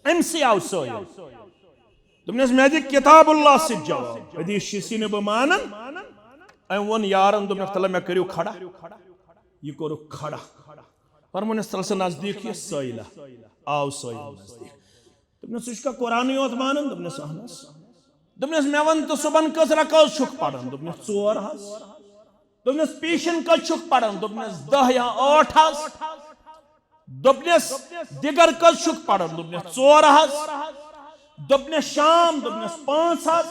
अमसे आव सोयल दोपनस मे दि किताबुल्लाह से जवाब हदीस सी न बह मानन अम वो यारन दोपनस तला मे करियो खड़ा यह कोर खड़ा फरमोनस तल से नजदीक यह सोयला आव सोयल नजदीक दोपनस उसका कुरान योत मानन दोपनस अहनस दोपनस मे वन तो सुबन कस रकात छुक पढ़न दोपनस 4 हस दोपनस पीशन कस छुक पढ़न दोपनस 10 या 8 हस दोपनस दिगर कस छुक पढ़न दोपनस 4 हस दोपनस शाम दोपनस 5 हस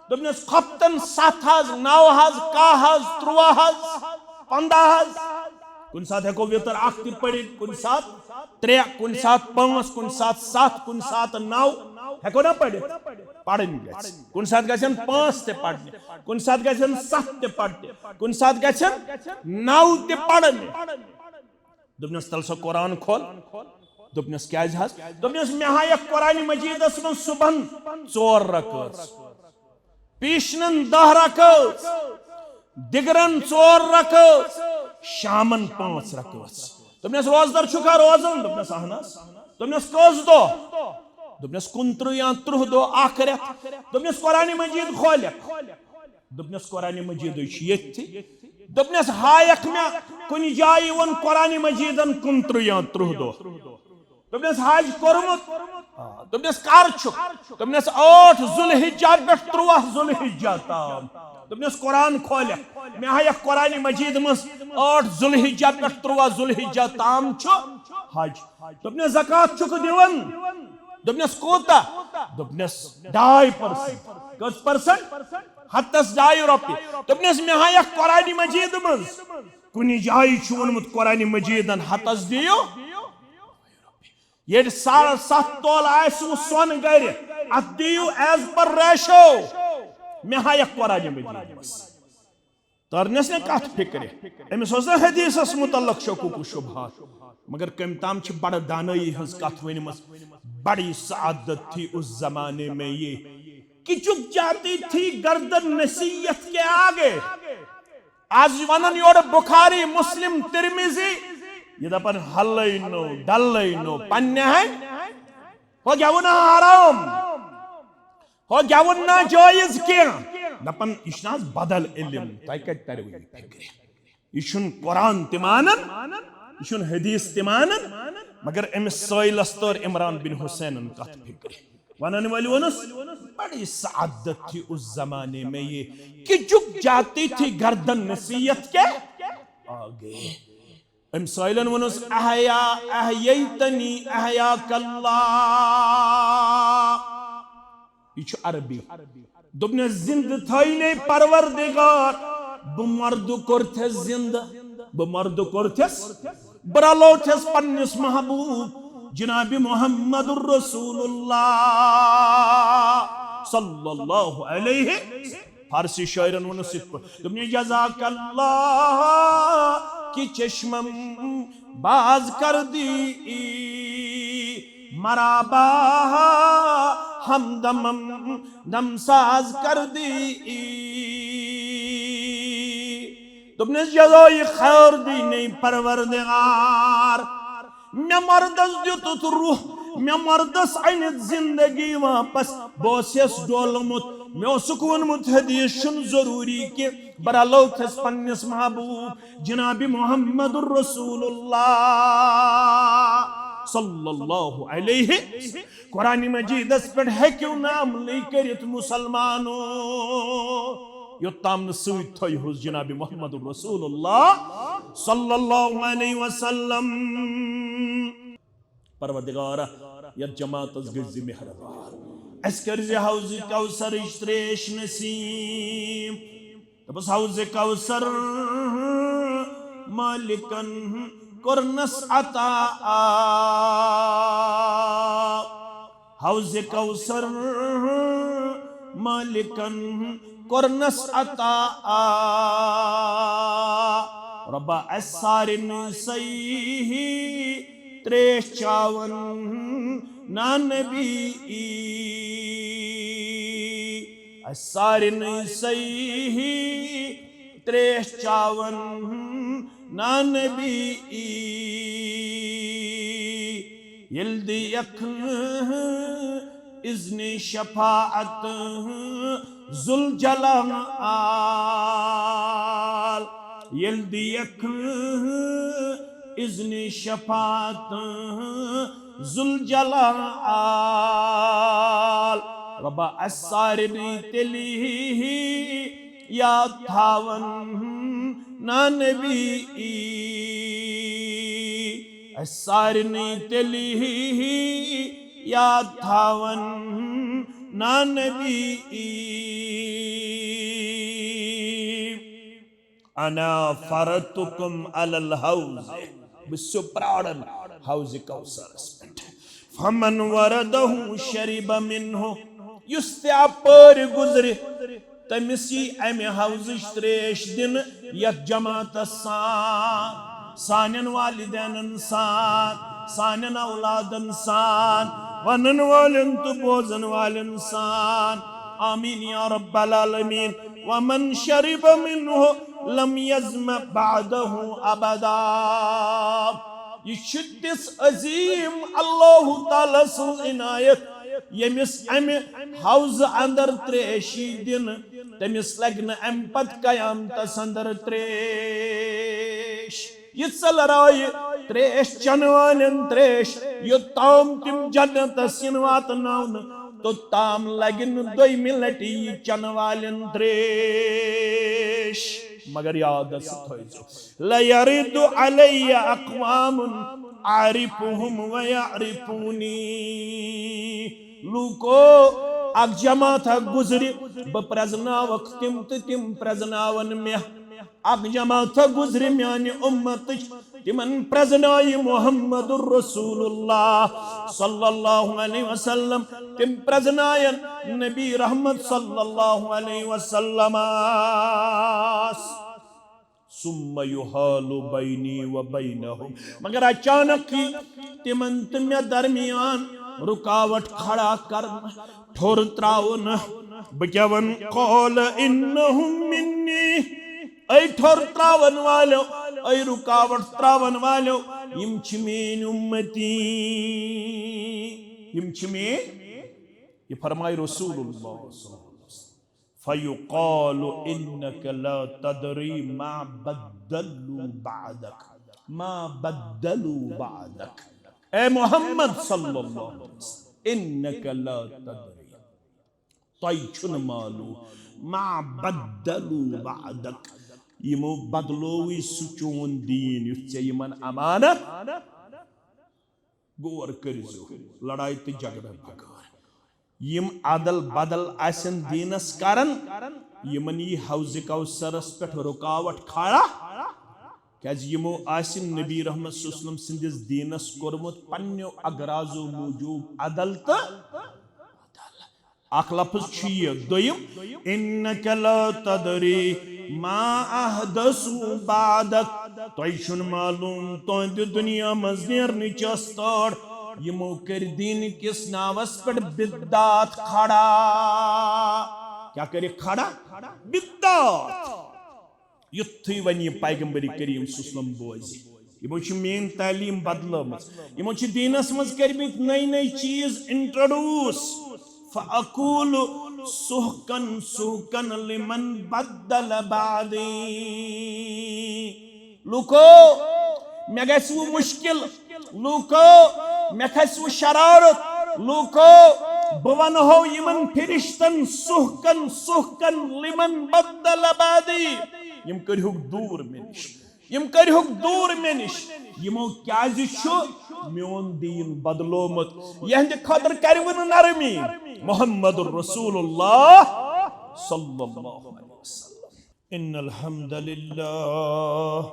दोपनस खप्तन 7 हस 9 हस 10 हस 13 हस 15 हस कुन साथ हेको वितर अख ति पढ़ित कुन साथ 3 कुन साथ 5 कुन साथ 7 कुन साथ 9 हेको ना पढ़ित पढ़न गछ कुन साथ गछन 5 ते पढ़ने कुन साथ गछन 7 ते पढ़ने कुन साथ गछन 9 ते पढ़ने दोपनस तल सो कुरान खोल दोपनस क्या हस दोपनस मे हाय कुरान मजीदस मन सुबहन 4 रकात पीशनन 10 रकात दिगरन 4 रकात शामन 5 रकात दोपनस रोजदार छुका रोजन दोपनस अहनस दोपनस कस दो दोपनस 29 या 30 दो आखिर दोपनस कुरान मजीद खोल दोपनस कुरान मजीद ये दोपनस हायक मे कुन जाय वन कुरान मजीदन 29 या 30 दो दोपनस हाज कोरमुत दोपनस कर छुक दोपनस 8 जुलहिज्जा पे 13 जुलहिज्जा ताम दोपनस कुरान खोल मे हाय कुरान मजीद मस 8 जुलहिज्जा पे 13 जुलहिज्जा ताम छु हज दोपनस ज़कात छुक दिवन दोपनस कोता दोपनस 2% कस परसेंट हतस 2 रुपये दोपनस मे हाय कुरान मजीद मस कुनि जाय छु वनमुत कुरान मजीदन हतस दियो ये 7.5 तोल आसु सोन गर अत दियो एज पर रेशो मे हाय कुरान मजीद मस तरनस ने कथ फिक्र अमिस हदीसस मुतल्लक शकूक शुबहात मगर कम ताम बड़ दानई हज कथ वनमस बड़ी सआदत थी उस जमाने में ये कि चुप जाती थी गर्दन नसीहत के आगे आज वनन योर बुखारी मुस्लिम तिरमिजी ये दपन हल्लैनो डल्लैनो पन्ने है हो गया हराम हो गया जायज क्या दपन इशनाज बदल इल्म तय कत तरव फिक्र इशुन कुरान तिमानन इशुन हदीस तिमानन मगर अमिस सोइलस तोर इमरान बिन हुसैन कत फिक्र वनन वाली वनस बड़ी सआदत थी उस जमाने में ये कि झुक जाती थी गर्दन नसीहत के आगे अम सोइलन वनस अहया अहयतनी अहया कल्ला ये अरबी दोपने जिंद थैने परवरदिगार बमर्द कोरथस जिंद बमर्द कोरथस बरलोथस पन्निस महबूब जनाब मुहम्मदुर रसूलुल्लाह सल्लल्लाहु अलैहि फारसी शायरन वनस दोपने जज़ाकल्लाह कि चश्मम बाज कर दी मराबा हमदमम दमसाज कर दी तुमने जज़ाई खैर दी नहीं परवरदिगार मे मर्दस दितुत रूह मे मर्दस अनित जिंदगी वापस बोसियस डोलमुत मे वोनमुत हदीस जरूरी कि बरलोथस पन्निस महबूब जनाब मुहम्मदुर रसूलुल्लाह सल्लल्लाहु अलैहि कुरान मजीदस पे हेक्यू नाम लेकर मुसलमानों योत्ताम सूत थई हुस जनाब मुहम्मदुर रसूलुल्लाह सल्लल्लाहु अलैहि वसल्लम परवरदिगार यत जमात गज मेहरबान अस्कर हौज कौसर त्रेश नसीम तबस हौज कौसर मालिकन कुरनस अता हौज कौसर मालिकन कुरनस अता रब्बा असारिन सही त्रेश चावन नानबी असारिन सही त्रेश चावन नानबी यल्दियक इज़्ने शफाअत ज़ुल जलाल यल्दियक इज़्ने शफाअत ज़ुल जलाल रब्बा अस्सारिनी तेलिही या थावन ना नबी अस्सारिनी तेलिही या थावन ना नबी अना फरतुकुम अलल हौज़ बिस्सु प्राणन हौज़ कौसरस पेट फमन वरदहु शरिब मिन्हु युस्त्या पर गुजरे तमिसी अमे हौज़िश त्रेश दिन यत जमात सानन वालिदैन सान सानन औलादन सान वनन वालन तो बोजन वालन सान आमीन या रब्बल आलमीन वमन शरिब मिन्हु लम यज़म बादहु अबदा ये तिस अजीम अल्लाह ताला सुन इनायत यमिस अमे हौज़ अंदर त्रेशी दिन तमिस लगन अम पत कयामतस अंदर त्रेश यत्सल राय त्रेश चनवालन त्रेश योत्ताम तिम जन्नतस वातनावन तो ताम लगन दोई मिलटी चनवालन त्रेश मगर याद लयरिदु अलैया अक़वामुन आरिफुहुम व यारिफूनी लूको अक जमात गुजरि ब प्रजनावक तिम तो तिम प्रजनावन मे अक जमात गुजरि म्यान उम्मत तिमन प्रजनाय मुहम्मदुर रसूलुल्लाह सल्लल्लाहु अलैहि वसल्लम तिम प्रजनायन नबी रहमत सल्लल्लाहु अलैहि वसल्लम सुम्मा युहालु बैनी व बैनहुम मगर अचानक ही तिमन तमे दरमियान रुकावट खड़ा कर ठोर त्रावन बचवन कौल इन्नहुम मिन्नी ऐ ठोर त्रावन वालो ऐ रुकावट त्रावन वालो यम छ मेन उम्मती यम छ में ये फरमाए रसूलुल्लाह फयुक़ालु इन्नक ला तदरी मा बद्दलू बादक ए मोहम्मद सल्लल्लाहु अलैहि वसल्लम इन्नक ला तदरी तोय छुन मालूम मा बद्दलू बादक यमो बदलोवी सुचोन दीन युत्से यमन अमानत गोर करिजो लड़ाई ते झगड़ा भगार यम अदल बदल आसन दीनस कारण यमन ये हौज़ कौसरस पे रुकावट खड़ा क्या यमो आसिन नबी रहमत सल्लल्लाहु सिंदिस दीनस कोरमुत पन्यो अगराजो मूजूब अदल तो अख लफ्ज़ छ ये दोयम इन्नक ला तदरी मा अहदसु बादक तोय छुन मालूम तोंद दुनिया मज नेरनि चस्तोड़ यमो कर दीन किस नावस पर बिद्दात खड़ा क्या करे खड़ा बिद्दात युत्थी वनी पैगंबरी करीम सल्लल्लाहु बोजी यमो छ मेन तालीम बदलमस यमो छ दीनस मज करबित नई नई चीज इंट्रोड्यूस फअकूल सुहकन सुहकन लिमन बदल बादी लुको मे गसु मुश्किल लुको मे खसु शरारत लुको बवन हो यमन फिरिश्तन सुहकन सुहकन लिमन बदल बादी यम करहुक दूर मेनिश यम करहुक दूर मेनिश यमो क्या छु म्योन दीन बदलोमत यहंद खतर करवन नरमी मुहम्मदुर रसूलुल्लाह सल्लल्लाहु अलैहि वसल्लम इन्नल हम्दुलिल्लाह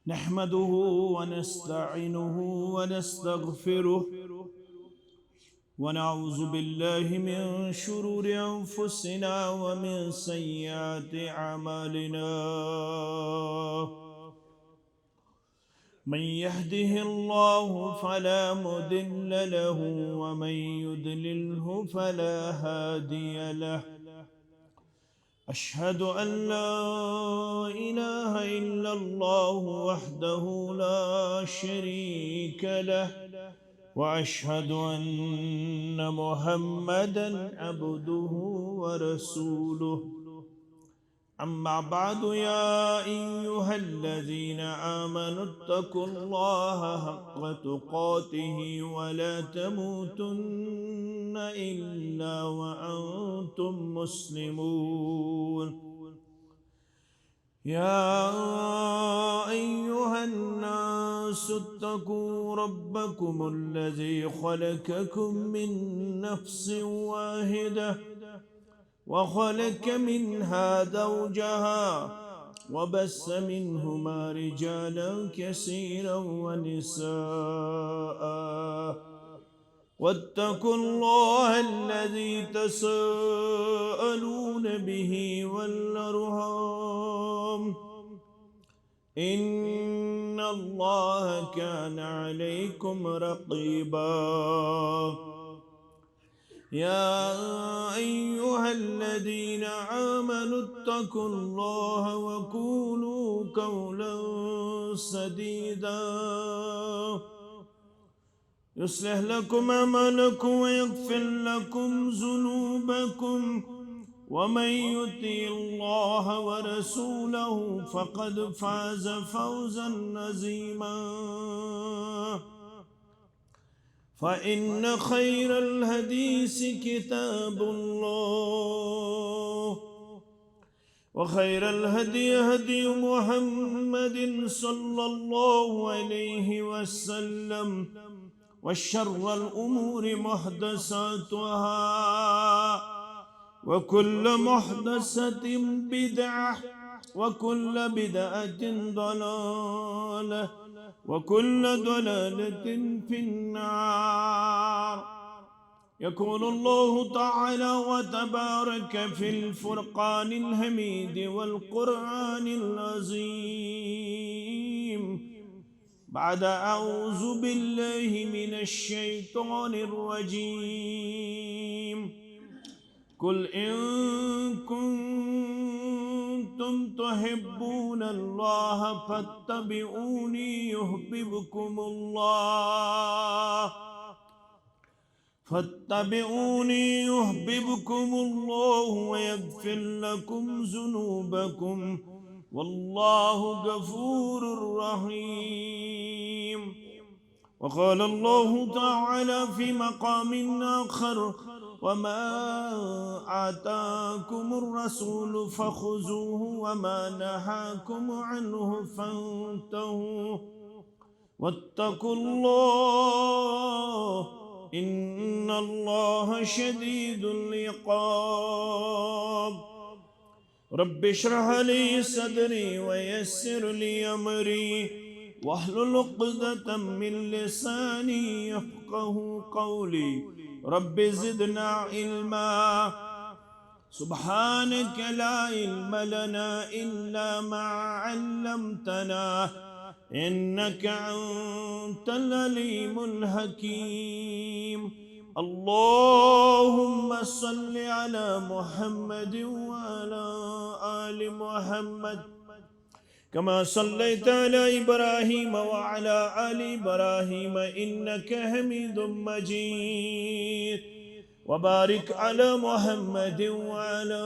नहमदुहु व नस्तईनुहु व नस्तगफिरुह व नऊज़ु बिल्लाहि मिन शुरूरि अनफुसिना व मिन सय्यिआति अमालिना मन यहदिहिल्लाहु फला मुदिल्ल लहु व मन युद्लिल्हु फला हादिय लहु أشهد أن لا إله إلا الله وحده لا شريك له وأشهد أن محمدا عبده ورسوله أما بعد يا أيها الذين آمنوا اتقوا الله حق تقاته ولا تموتن إلا وأنتم مسلمون يا أيها الناس اتقوا ربكم الذي خلقكم من نفس واحدة وخلق منها زوجها وبث منهما رجالا كثيرا ونساء واتقوا الله الذي تساءلون به والأرحام إن الله كان عليكم رقيبا يا أيها الذين آمنوا اتقوا الله وقولوا قولا سديدا يصلح لكم أعمالكم ويغفر لكم ذنوبكم ومن يطع الله ورسوله فقد فاز فوزا عظيما فإن خير الحديث كتاب الله وخير الهدي هدي محمد صلى الله عليه وسلم وشر الأمور محدثاتها وكل محدثة بدعة وكل بدعة ضلالة وكل ضلالة في النار يقول الله تعالى وتبارك في الفرقان الحميد والقرآن العظيم بعد أعوذ بالله من الشيطان الرجيم قل إن كنتم تحبون الله فاتبعوني يحببكم الله ويغفر لكم ذنوبكم والله غفور رحيم وقال الله تعالى في مقام آخر وما آتاكم الرسول فخذوه وما نهاكم عنه فانتهوا واتقوا الله إن الله شديد العقاب رب اشرح لي صدري ويسر لي أمري واحلل عقدة من لساني يفقه قولي رب زدنا علما سبحانك لا علم لنا إلا ما علمتنا إنك أنت العليم الحكيم اللهم صل على محمد وعلى آل محمد كما صليت على إبراهيم وعلى آل إبراهيم إنك حميد مجيد وبارك على محمد وعلى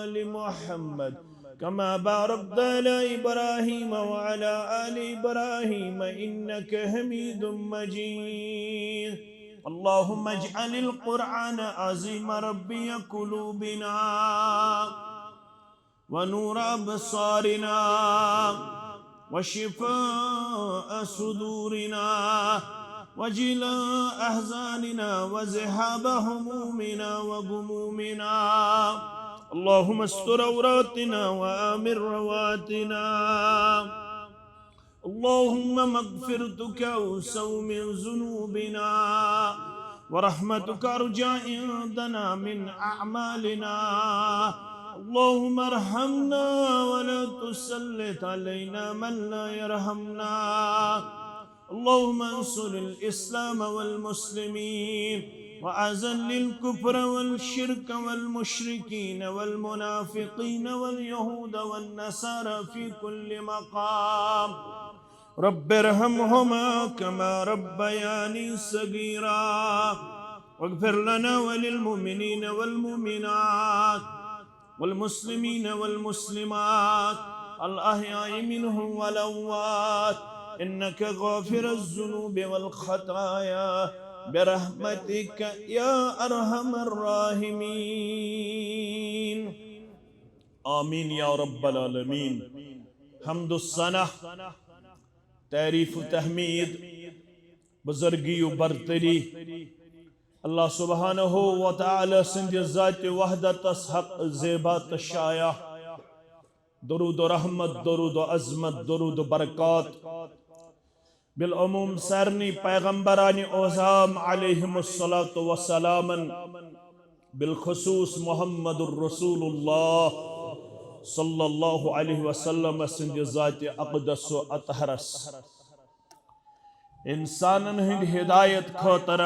آل محمد كما باركت على إبراهيم وعلى آل إبراهيم إنك حميد مجيد اللهم اجعل القرآن عظيم ربي قلوبنا ونور أبصارنا وشفاء صدورنا وجلاء أحزاننا وذهاب همومنا وغمومنا اللهم استر عوراتنا وآمن رواتنا اللهم مغفرتك أوسع من ذنوبنا ورحمتك أرجى عندنا من أعمالنا اللهم ارحمنا ولا تسلط علينا من لا يرحمنا اللهم انصر الإسلام والمسلمين وأذل الكفر والشرك والمشركين والمنافقين واليهود والنصارى في كل مقام رب ارحمهما كما ربياني صغيرا واغفر لنا وللمؤمنين والمؤمنات والمسلمين والمسلمات الأحياء منهم والأموات إنك غافر الذنوب والخطايا برحمتك يا أرحم الراحمين آمين يا رب العالمين حمد السنة تعریف و تحمید بزرگی و برتری اللہ سبحانہ و تعالی سند ذات وحدت حق زیبات شایع درود و رحمت درود و عظمت درود و برکات بالعموم سرنی پیغمبرانی اعظام علیہم الصلاة والسلام بالخصوص محمد الرسول اللہ صلی اللہ علیہ وسلم سند ذات اقدس و اطہرس انسانن ہند ہدایت خاطر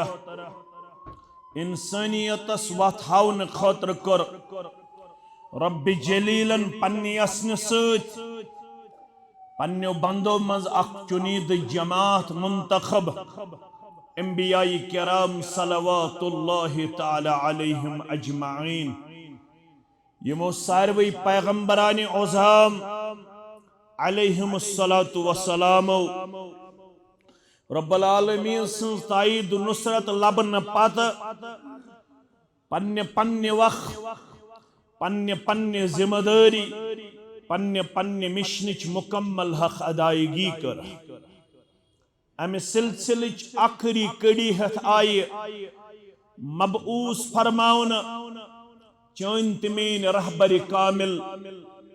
انسانیت وتھ ہاون خاطر کر رب جلیلن پننی اسن سۭتۍ پننیو بندو مز اخ چنید جماعت منتخب انبیاء کرام صلوات اللہ تعالی علیہم اجمعین یمو ساروی پیغمبران اعظام علیہم الصلاة والسلام رب العالمین سن تائید نصرت لبن پات پنہ پنہ وقت پنہ ذمہ داری پنہ مشنچ مکمل حق ادائیگی کر امہ سلسلچ آخری کڑی ہتھ آئے مبعوث فرماؤن چون تمین رہبر کامل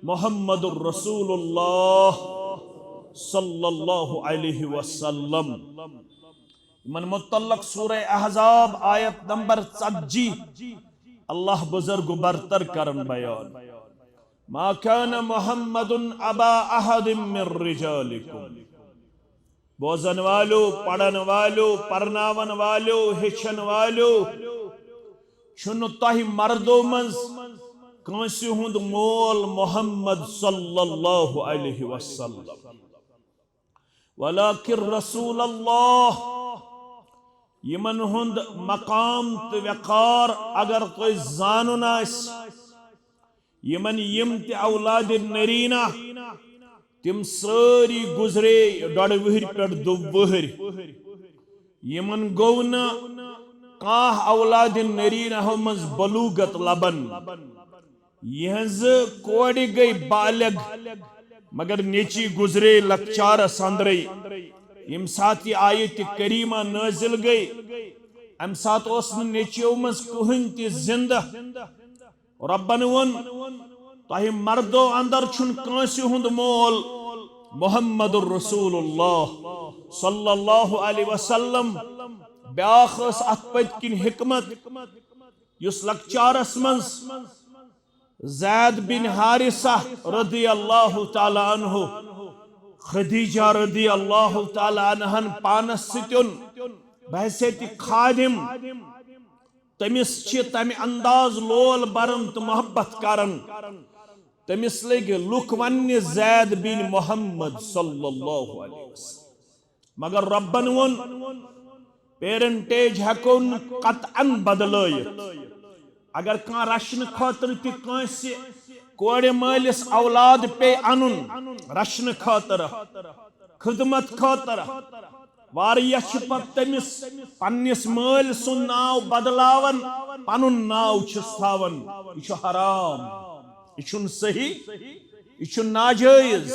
محمد الرسول اللہ صلی اللہ علیہ وسلم من متعلق سورہ احزاب آیت نمبر 40 اللہ بزرگ برتر کرن بیان ما كان محمد ابا احد من رجالکم بوزن والو پڑھن والو پرناون والو ہچن والو چھنو تاہی مردو منز کانسی ہند مول محمد صلی اللہ علیہ وسلم ولیکن رسول اللہ یمن ہند مقام تو وقار اگر تو زانن آس یمن یم تی اولاد نرینہ تم ساری گزرے ڈڑ وہر پر دو وہر یمن گونا کاہ اولاد نرینہ ہمز بلوغت لبن یہنز کوڑی گئی بالغ مگر نیچی گزرے لکچار سندرے یم ساتھی آیت کریمہ نازل گئی ام سات اسن نیچیو مز کہن تی زندہ ربن ون تاہی مردو اندر چھن کانسی ہند مول محمد الرسول اللہ صلی اللہ علیہ وسلم بیاخس ات پت کن حکمت یس لکچارس منز زید بن حارثہ رضی اللہ تعالی عنہ خدیجہ رضی اللہ تعالی عنہن پانس ستن بحثیت خادم تمس چھ تم انداز لول برن تو محبت کرن تمس لگ لک ون زید بن محمد صلی اللہ علیہ وسلم مگر ربن ون پیرنٹیج ہکون قطعا بدلائیت اگر کان رشن خاطر تی کانسی کوڑ مالس اولاد پہ انن رشن خاطر خدمت خاطر واریہ چھ پت تمس پنس مال سن ناو بدلاون پنن ناو چھس تھاون یہ چھ حرام یہ چھن صحیح یہ چھن ناجائز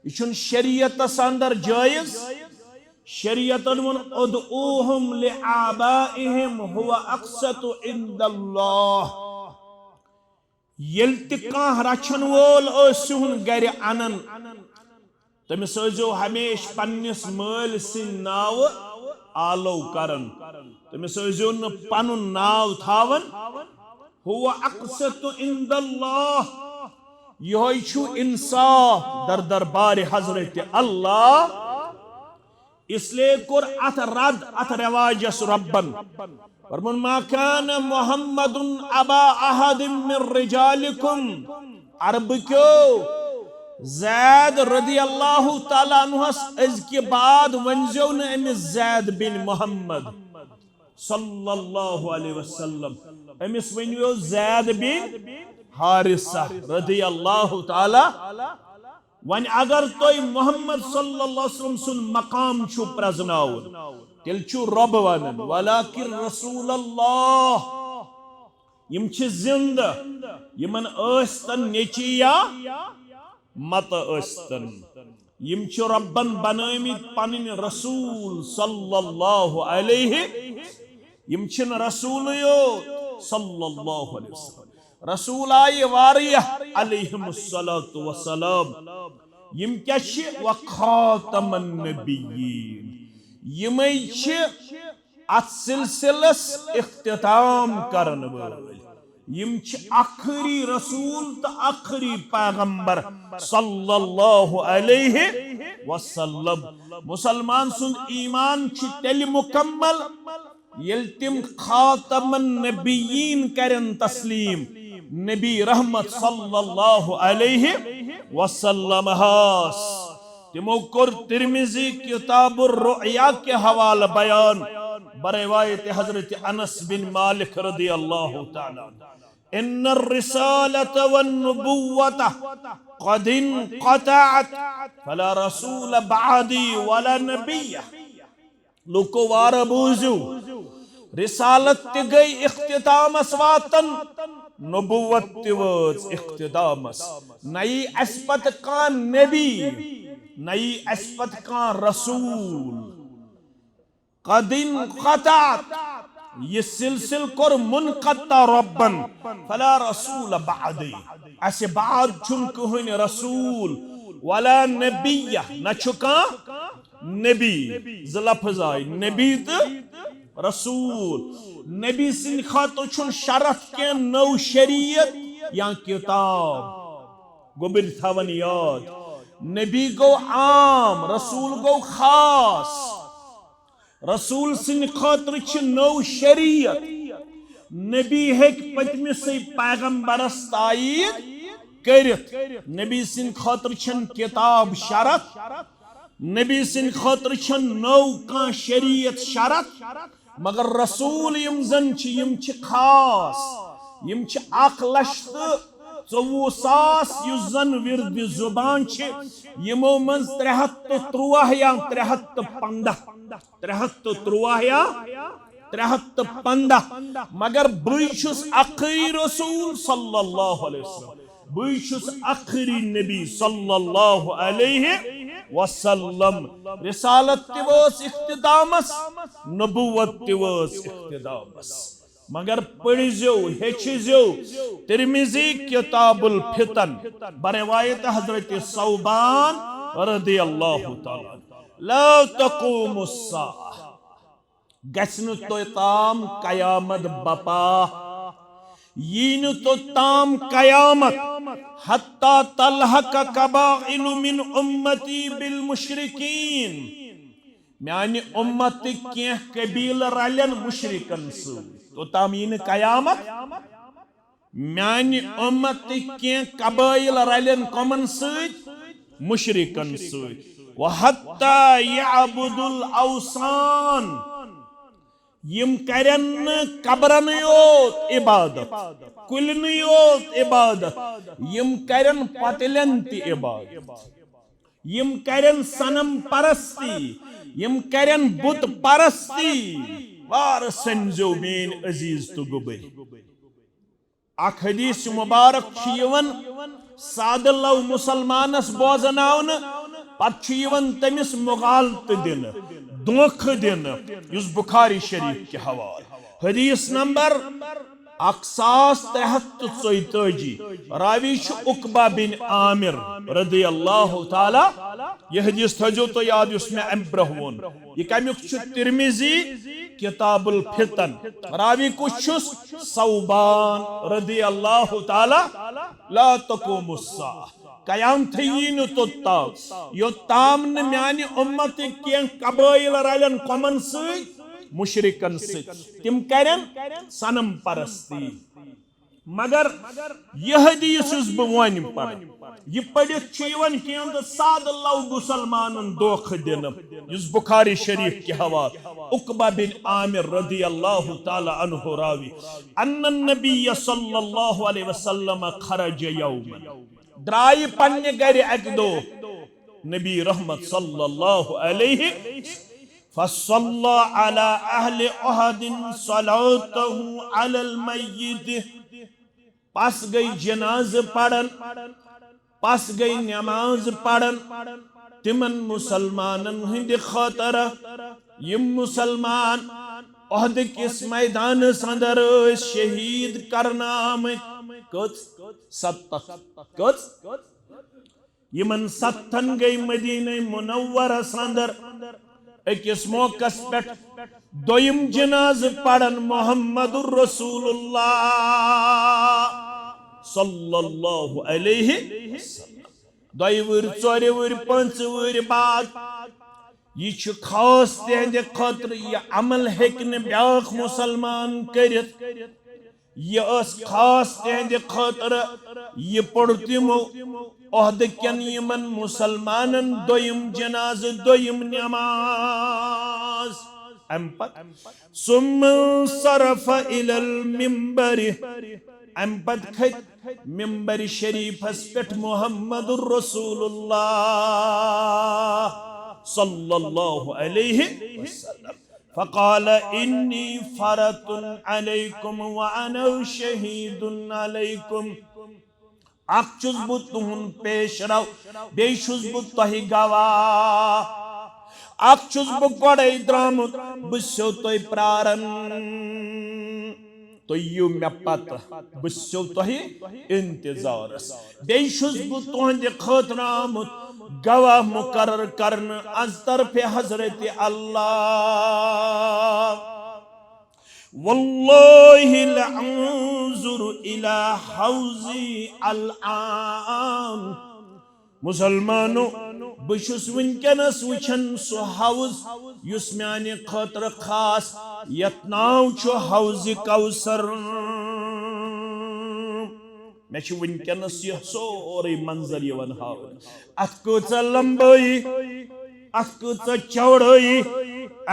یہ چھن شریعت اندر جائز شریعت من ادعوهم لآبائهم هو اقسط عند اللہ یلتقاہ رچن وول اسہن گر انن تمس ازو ہمیش پنس مال سن ناو آلو کرن تمس ازو ن پنن ناو تھاون هو اقسط عند اللہ یہ چھو انصاف در دربار حضرت اللہ इसलिए कुर अथ रद अथ रवाजस रब्बन फरमान मा कान मुहम्मदुन अबा अहदिम मिन रिजालिकुम अरब क्यों ज़ैद रदी अल्लाह ताला अन्हुस अज़के बाद वंजो न अमिस ज़ैद बिन मोहम्मद सल्लल्लाहु अलैहि वसल्लम अमिस वनियो ज़ैद बिन हारिसा रदी अल्लाह ताला वन अगर तुम मोहम्मद सल्लल्लाहु अलैहि वसल्लम सुन मकाम छु प्रजनाउन तेल छु रब वनन वलाकिन रसूल अल्लाह यम छ जिंदा यमन अस्तन नेचिया मत अस्तन यम छु रब्बन बनामित पनिन रसूल सल्लल्लाहु अलैहि यम छन रसूल यो सल्लल्लाहु अलैहि वसल्लम रसूल आय वारिया अलैहिमुस्सलातु वस्सलाम यम क्या छ व खातमन नबिय्यीन यमै छ अत सिलसिलस इख्तिताम करन वाले यम छ आखिरी रसूल त आखिरी पैगंबर सल्लल्लाहु अलैहि वसल्लम मुसलमान सुन ईमान छ तेल मुकम्मल यल तिम खातमन नबिय्यीन करन तस्लीम नबी रहमत सल्लल्लाहु अलैहि वसल्लम हास तिमो कुर तिरमिजी किताबुर रुया के हवाला बयान बरिवायत हजरत अनस बिन मालिक रदियल्लाहु ताला इन्नर रिसालत वन नुबुव्वत क़द इनक़तअत फला रसूल बअदी वला नबिय्य लुको वार बूजू रिसालत ते गई इख्तितामस वातन नबुव्वत ते वच इख्तितामस नई अस्पत का नबी नई अस्पत का रसूल क़द इनक़तअत ये सिलसिल कर मुनक़ता रब्बन फला रसूल बअदी असे बाद छुन कहन रसूल वला नबिय्य न छुका नबी ज़लफ़ज़ आय नबी तो रसूल नबी सिंह खातर छुन शरफ के नौ शरीयत या किताब गोबिर थावन याद नबी गो आम रसूल गो खास रसूल सिंह खातर छ नौ शरीयत नबी हेक पतमिस पैगंबरस तायीद करित नबी सिंह खातर छन किताब शरत नबी सिंह खातर छन नौ का शरीयत शरत मगर रसूल यम जन छ यम छ खास यम छ 1,24,000 युस जन विरद जुबान छ यमो मन 313 या 315 या 315 मगर बई छुस आखिरी रसूल सल्लल्लाहु अलैहि वसल्लम बई छुस आखिरी नबी सल्लल्लाहु अलैहि वसल्लम रिसालत ते वस इख्तितामस नबुव्वत ते वस इख्तितामस मगर पढ़िजो हेचिजो तिरमिजी किताबुल फितन बरिवायत हजरत सौबान रदियल्लाहु ताला ला तक़ूमुस साअ गस्न तो ताम कयामत बपा यीन तो ताम कयामत हत्ता तलहक कबाइलु मिन उम्मती बिल मुशरिकीन म्यानि उम्मत के कबील रलन मुशरिकन सु तो ताम यीन कयामत म्यानि उम्मत के कबाइल रलन कमन सद मुशरिकन सद व हत्ता यअबुदुल औसान यम करन कब्रन योत इबादत कुलन योत इबादत यम करन पतलन ति इबादत यम करन सनम परस्ती यम करन बुत परस्ती वार संजो मेन अजीज तो गुबै अख हदीस मुबारक यवन सादल्लौ मुसलमानस बोजनावन पत तमिस मुगालत दिन दोख दिन युस बुखारी शरीफ के हवाल हदीस नंबर 1342 रावी उकबा बिन आमिर रदियल्लाहु ताला यह हदीस थजो तो याद उसमें अम्ब्रह वोन ये कमुक तिरमिजी किताबुल फितन रावी कुछ सौबान रदियल्लाहु ताला ला तक़ूमुस साअ कयाम थीन तोत्ताम योत्ताम न म्यानि उम्मत के कबाइल रलन कमन मुशरिकन तिम करन सनम परस्ती मगर यह हदीस बह वन पढ़ यह पढ़ित तो साद लव मुसलमान दोख दिन इस बुखारी शरीफ के हवा उकबा बिन आमिर रदी अल्लाह ताला अन्हु रावी अन्न नबी सल्लल्लाहु अलैहि वसल्लम खरज यौमन द्राय पन्ने घर अक दो नबी रहमत सल्लल्लाहु अलैहि फसल्ला अला अहले उहदिन सलातहु अलल मय्यित पास गई जनाज पढ़न पास गई नमाज पढ़न तिमन मुसलमानन हिंद खातर यम मुसलमान उहद किस मैदान अंदर शहीद करना कच यमन सत्तन गई मदीने मुनव्वरा अंदर अकिस मौकस पे दोयम जनाज पढ़न मोहम्मदुर रसूलुल्लाह सल्लल्लाहु अलैहि वसल्लम दोय वुर चोर वुर पांच वुर बाद यह खास तेहंदे खतर यह अमल हेकन ब्याख मुसलमान करित यह खास तेहंदे खतर यह पढ़ तिमो ओहद कन यमन मुसलमानन दोयम जनाज दोयम नमाज सुम सरफ इलल मिंबर अम्पत खत मिंबर शरीफस पेट मुहम्मदुर रसूलुल्लाह सल्लल्लाहु अलैहि वसल्लम फकाल इन्नी फरतुन अलैकुम व अना शहीदुन अलैकुम अक्चुस बु तुहुन पेश रव बेशुस बु तहि गवाह अक्चुस बु गड़े द्रामुत बुस्यो तोय प्रारन तो यू मे पत बुस्यो तोहि इंतजारस बेशुस बु तुहंद खतर आमुत गवाह मुकर्रर करन अज तरफे हजरत अल्लाह वल्लाहि लअंजुरु इला हौजी अल-आम मुसलमानो बहुस वनकनस वुचन सो हौज युस म्याने खतर खास यत नाव छु हौज कौसर मे छु वनकनस यह सोरे मंजर यवन हावन अत कच लंबाई अत कच चौड़ाई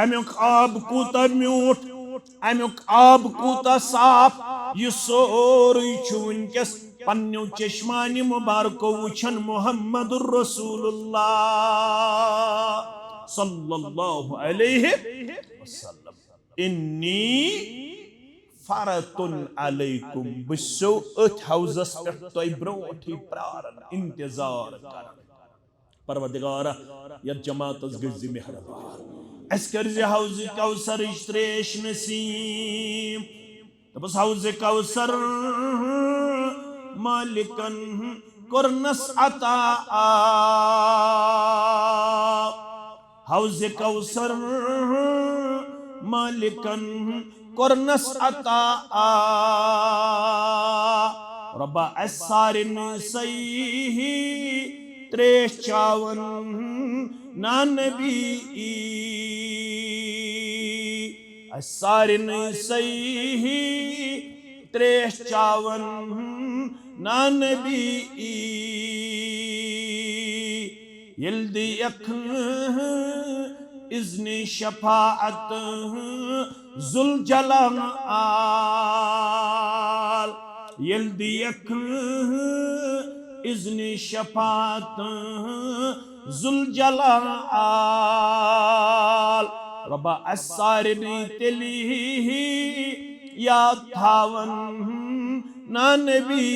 अमुक आब कूता म्यूठ अमुक आब कूता साफ यह सोरे छु वनकस पन्नु चश्मानि मुबारको वुचन मुहम्मदुर रसूलुल्लाह सल्लल्लाहु अलैहि वसल्लम इन्नी फरतुन अलैकुम बुस्सो अथ हौजस पे तोय ब्रोठी प्रारन इंतजार कर परवरदिगार य जमातस गज मेहरबान अस कर जे हौज कौसर त्रेश नसीब तबस हौज कौसर मालिकन कुरनस अता हौज कौसर मालिकन कुरनस अता रब्बा असारिन सही त्रेश चावन ना नबी असारिन सही त्रेश चावन ना नबी यल्दी अख इज़्ने शफाअत जुल जलाल यल्दी अख इज़्ने शफाअत जुल जलाल रब्बा असारिनी तेली या थावन ना नबी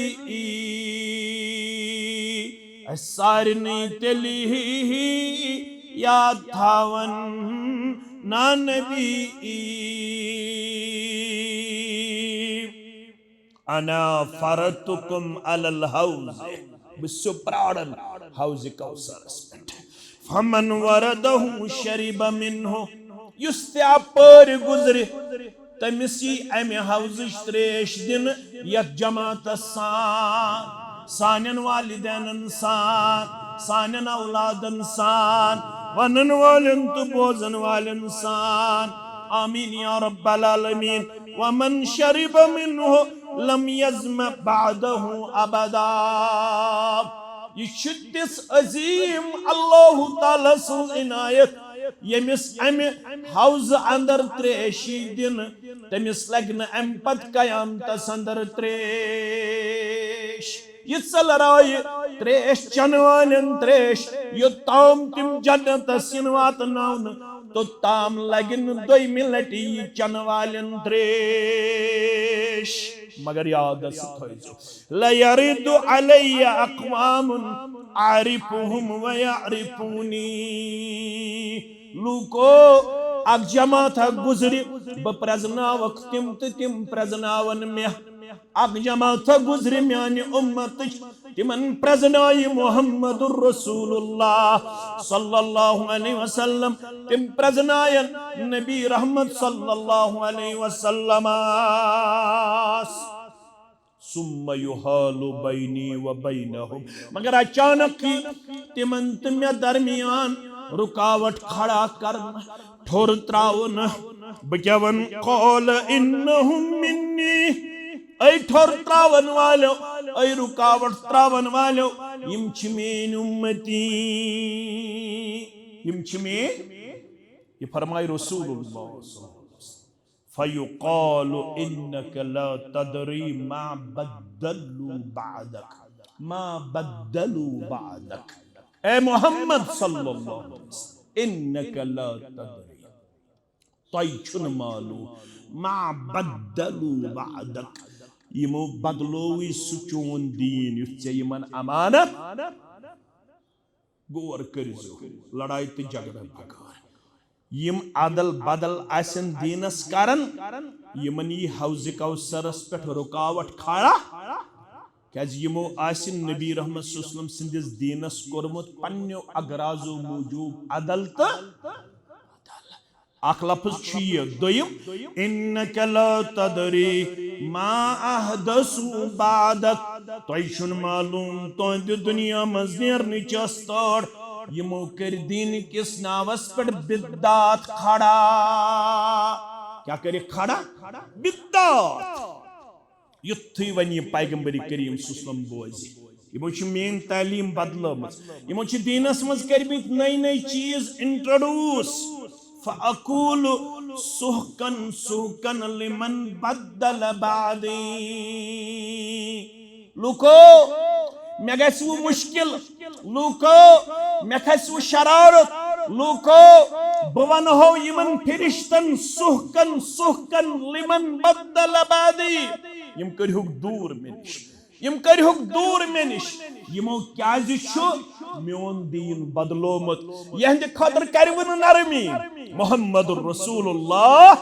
असारिनी तेली या थावन ना नबी अना फरतुकुम अलल हौज बिस्सु प्राड़न हौज कौसर फमन वरदहु शरिब मिन्हु युस्त्या पर गुजरे तमिसी अमे हौज त्रेश दिन यत जमात सानन वालिदैन सान, सानन औलादन सान, वनन वालन तो बोजन वालन सान। आमीन या रब्बल आलमीन। वमन शरिब मिन्हु लम यज़्म बअदहु अबदा। यह तिस अजीम अल्लाह ताला सुन इनायत यमिस अमे हौज अंदर त्रेशी दिन तमिस लग्न अम पत कयामतस अंदर त्रेश। यह राय त्रेश चनवालन त्रेश योत्ताम तिम जन्नतस वातनावन तो ताम लगन दोयमि लटि चन वालन त्रेश। मगर याद लयरिदु अलैया अक़वामुन आरिफुहुम व यारिफूनी। लूको अक जमात गुजरि ब प्रजनावक तिम तो तिम प्रजनावन मे। अक जमात गुजरि म्यानि उम्मत तिमन प्रजनाय मुहम्मदुर रसूलुल्लाह सल्लल्लाहु अलैहि वसल्लम। तिम प्रजनायन नबी रहमत सल्लल्लाहु अलैहि वसल्लम। सुम्मा युहालु बैनी व बैनहुम। मगर अचानक ही तिमन तमे दरमियान रुकावट खड़ा करना, ठोर त्रावन। बचवन कौल इन्नहुम मिन्नी। ऐ ठोर त्रावन वालो, ऐ रुकावट त्रावन वालो, यम छ मेन उम्मती, यम छ मेन। ये फरमाए रसूलुल्लाह। फयुक़ालु इन्नका ला तदरी मा बद्दलू बअदक, मा बद्दलू बअदक। ए मोहम्मद सल्लल्लाहु अलैहि वसल्लम, इन्नका ला तदरी, तोय छुन मालूम, मा बद्दलू बअदक, यमो बदलोवी सुचोन दीन युत्से यमन अमानत। गौर करियो लड़ाई ते झगड़ा बगार यम अदल बदल आसन दीनस कारण यमन यह हौज कौसरस पे रुकावट खड़ा। क्या यमो आसिन नबी रहमत सल्लल्लाहु अलैहि वसल्लम सिंदिस दीनस कोरमुत पन्यो अगराजो मूजूब अदल तो अख लफ्ज छिय दोयम इन्नका ला तदरी मा अहदसु बादक। तोय छुन मालूम तोंद दुनिया मज नेरनि चस्तोड़ यमो कर दीन किस नावस पर बिद्दात खड़ा। क्या करे खड़ा? बिद्दात। युत्थी वन ये पैगंबरी करीम सल्लल्लाहु अलैहि वसल्लम बोझ यमो छ मेन तालीम बदलमस, यमो छ दीनस मज करबित नई नई चीज इंट्रोड्यूस। फ़अक़ूलु सुहकन सुहकन लिमन बद्दल बादी। लूको मे गस वो मुश्किल, लूको मे खस वो शरारत, लूको बवन हो यमन फिरिश्तन सुहकन सुहकन लिमन बद्दल बादी। यम करहुक दूर मे निश, यम करहुक दूर मे निश। यमो क्या मोन दीन बदलोमत, यहंद खतर करवन नरमी मुहम्मदुर रसूलुल्लाह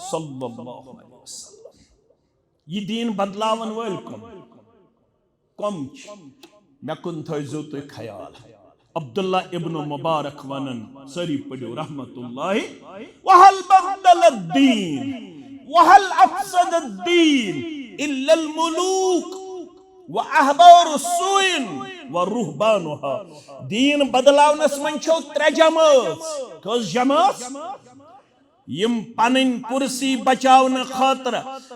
सल्लल्लाहु अलैहि वसल्लम। ये दीन बदलावन वल कम मे कुन थो तुम ख्याल। अब्दुल्ला इब्न मुबारक वनन सरी पढ़ो रहमतुल्लाहि वहल बदल दीन वहल अफसद दीन इल्लल मुलूक व अहबार सुइन व रुहबानुहा। दीन बदलावनस मन छो त्रे जमात। कस जमात? यम पन कुर्सी बचावन खातर,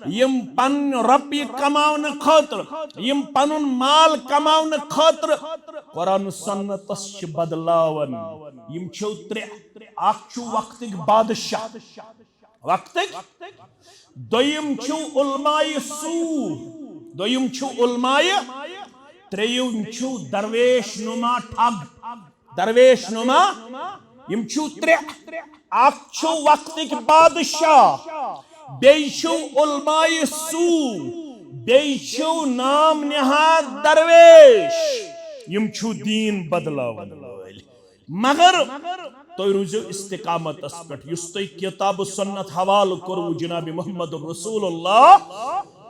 यम पन रपी कमावन खातर, यम पन माल कमावन खातर कुरान सुन्नतस छ बदलावन। यम छो त्रे। अख छु वक्तिक बादशाह, वक्तिक। दोयम छु उलमाए सू, दोयम छु उलमाए। त्रेयम छु दरवेश नुमा ठग, दरवेश नुमा। यम छु त्रे। अख छु वक्तिक बादशाह, बेय छु उलमाए सू, बेय छु नाम निहाद दरवेश। यम छु दीन बदलावन वाल। मगर तो रुजो इस्तिकामत पे युस तुम किताब सुन्नत हवाल करू जनाब मोहम्मद रसूलुल्लाह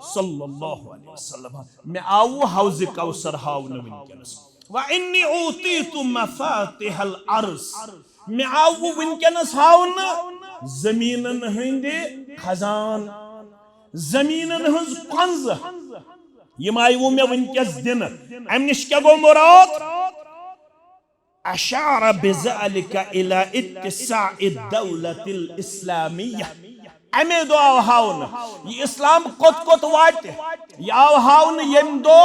सल्लल्लाहु अलैहि वसल्लम। मैं आऊ हौज कौसर हावन वनकनस व इन्नी ऊतीतु मफातिहल अर्ज। मैं आऊ वनकनस हावन जमीनन हंदे खजान, जमीनन हंज कंज, यम आई वो मे वनकस दिन अम निश क्या गो मुराद अशार बिज़ालिका इला इत्तिसाइ दौलतिल इस्लामिय्या अमे दो आव हावन ये इस्लाम कोत कोत वाट ये आव हावन यम दो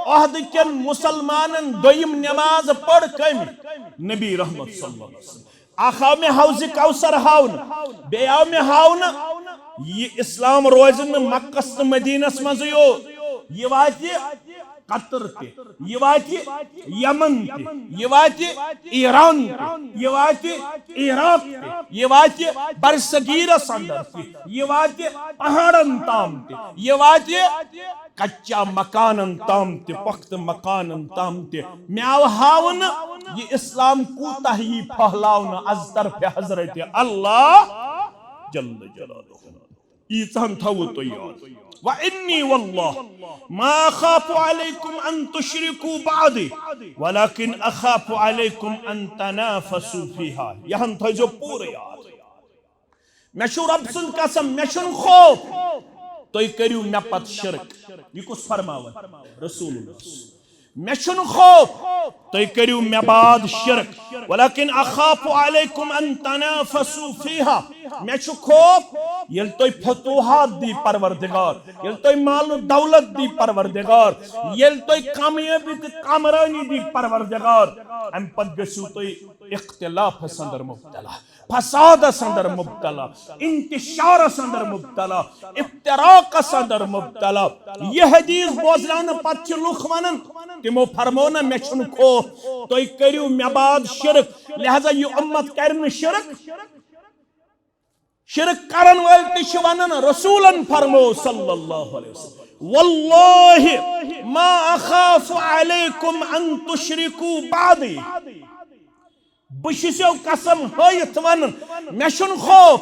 अहद केन मुसलमानन दोयम नमाज पढ़ कम नबी रहमत सल्लल्लाहु अलैहि वसल्लम आख आव में हौज कौसर हावन बे आव में हावन ये इस्लाम रोजन मक्कस मदीनस मज यो ये वाति कतर ते ये वाति यमन ते ये वाति ईरान ते ये वाति इराक ते ये वाति बरसगीरस अंदर ते ये वाति पहाड़न ताम ते ये वाति कच्चा मकानन ताम ते पख्त मकानन ताम ते म्याव हावन ये इस्लाम कूता ही फहलावन अज तरफ हजरत अल्लाह जल्ल जलालुहु ईसान थवु तो याद व इन्नी वल्लाह मा अखाफु अलैकुम अन तुशरिकू बादी वलाकिन अखाफु अलैकुम अन तनाफसु फीहा यहन थजो पूरे याद मे छु रब सुन कसम मे छु खौफ तो करियो मे पत शिरक ये कुछ फरमावन रसूलुल्लाह मे छु खौफ तो करियो मे बाद शिरक वलाकिन अखाफु अलैकुम अन तनाफसु फीहा मे छु खौफ यल तो फतूहात दी परवरदिगार यल तो माल दौलत दी परवरदिगार यल तो कामयाबी दी कामरानी दी परवरदिगार अम पद गसु तो इख्तिलाफ संदर मुब्तला फसाद संदर मुब्तला इंतशार संदर मुब्तला इफ्तिराक संदर मुब्तला ये हदीस बोझलान पच लुख वनन तिमो फरमोना मे छु खौफ तो करियो मे बाद शिरक लिहाजा ये उम्मत करन शिरक शिरक करन वाल तिश वनन रसूलन फरमो सल्लल्लाहु अलैहि वसल्लम वल्लाहि मा अखाफु अलैकुम अन तुशरिकू बादी बशिसो कसम हयत वनन मे छु खौफ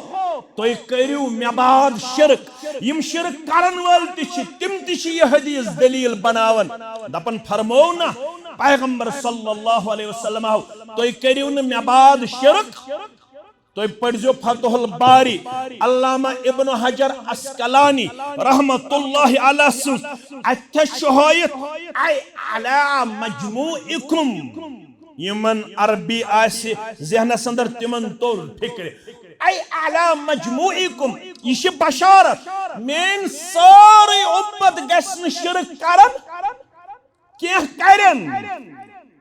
तो करियो मे बाद शिरक यम शिरक करन वाल तिश तिम तिश ये हदीस दलील बनावन दपन फरमो ना पैगंबर सल्लल्लाहु अलैहि वसल्लम तो करियो न मे बाद शिरक तो पढ़ो फतहुल बारी अल्लामा इब्न हजर अस्कलानी रहमतुल्लाहि अलैहि अथ शहायत आई अला मजमुइकुम यमन अरबी आसे जहनस अंदर तिमन तो फिक्र आई अला मजमुइकुम ये बशारत मेन सारी उम्मत गस्न शिरक करन क्या करन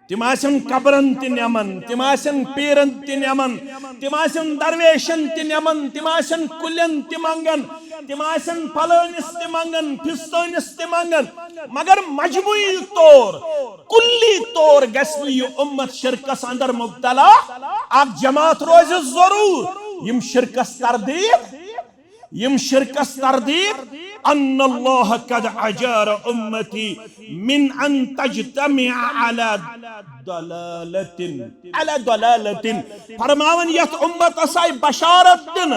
तिम आसन कबरन ति नमन तिम आसन पीरन ति नमन तिम आसन दरवेशन ति नमन तिम आसन कुलन ति मंगन तिम आसन फलनिस ति मंगन फिस्तनिस ति मंगन मगर मजमुई तौर कुल्ली तौर गस्न ये उम्मत शिरकस अंदर मुब्तला आप जमात रोज जरूर यम शिरकस तरदीद यम शिरकस तरदीद अन्नल्लाह कद अजार उम्मती मिन अन तजतमिअ अला दलालतिन फरमावन यत उम्मत असाई बशारत दिन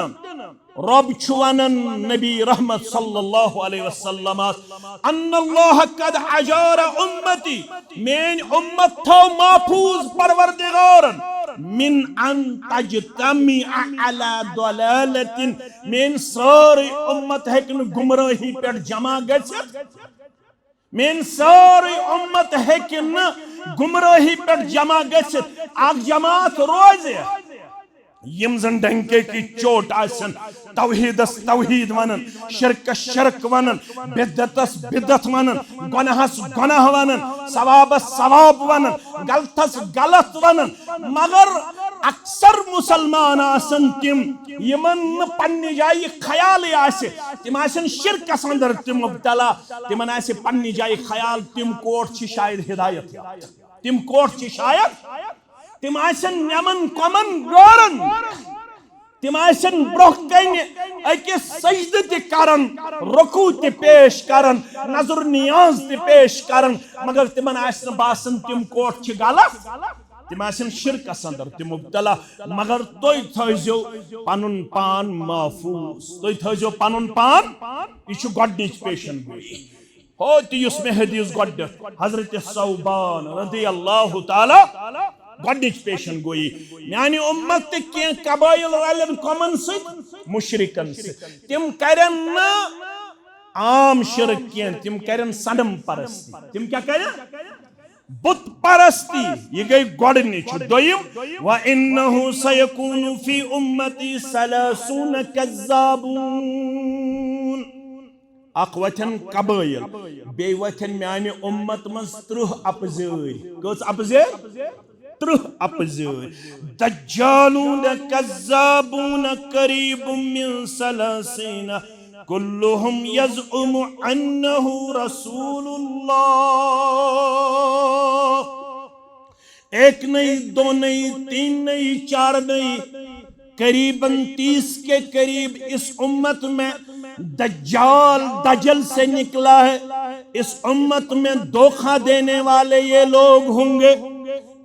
रब छुवनन नबी रहमत सल्लल्लाहु अलैहि वसल्लम अन्नल्लाह कद अजार उम्मती मेन उम्मत थो महफूज परवरदिगारन मिन अन तजतमिअ अला दलालतिन मेन सारी उम्मत हेकन गुमराही पे जमा गछित मेन सारी उम्मत हेकन गुमराही पे जमा गछित आग जमात रोज यम जन डंके की चोट आसन तौहीदस तौहीद वनन शिरकस शिरक वनन बिदतस बिदत वनन गुनाहस गुनाह वनन सवाबस सवाब वनन गलतस गलत वनन मगर अक्सर मुसलमान आसन तिम यमन पन्नी जाय ख्याल आसे तिम आसन शिरकस अंदर तिम मुब्तला तिमन आसे पन्नी जाय ख्याल तिम कोट छ शायद हिदायत तिम कोट छ शायद तिम आसन नमन कमन गारन तिम आसन ब्रोह कन अकिस सजद ते करन रुकू ते पेश करन नजर नियाज ते पेश करन मगर तिमन आसन बासन तिम कोट छ गलत तिम आसन शिरकस अंदर तिम मुब्तला मगर तोय थजो पनुन पान महफूज तोय थजो पनुन पान इछु गॉडनिच पेशन गई हो ति युस में हदीस गॉड हजरत सौबान रदियल्लाहु ताला गॉडनिच पेशन गोई यानी उम्मत के कबाइल रलन कमन से मुशरिकन से तिम करन आम शिरक की तिम करें सनम परस्ती तिम क्या करें बुत परस्ती ये गई गोडनिच दोयम व इन्नहु सयकूनु फी उम्मती सलासून कज़्ज़ाबून अख वथन कबाइल बे वथन म्याने उम्मत मज 30 अपज़र कस अपज़र 30 अपज़र दज्जालून कज़्ज़ाबून करीबुम मिन सलासीन कुल्लुहुम यज़उमु अन्नहु रसूलुल्लाह एक नहीं दो नहीं तीन नहीं चार नहीं करीबन 30 के करीब इस उम्मत में दज्जाल दजल से निकला है। इस उम्मत में धोखा देने वाले ये लोग होंगे।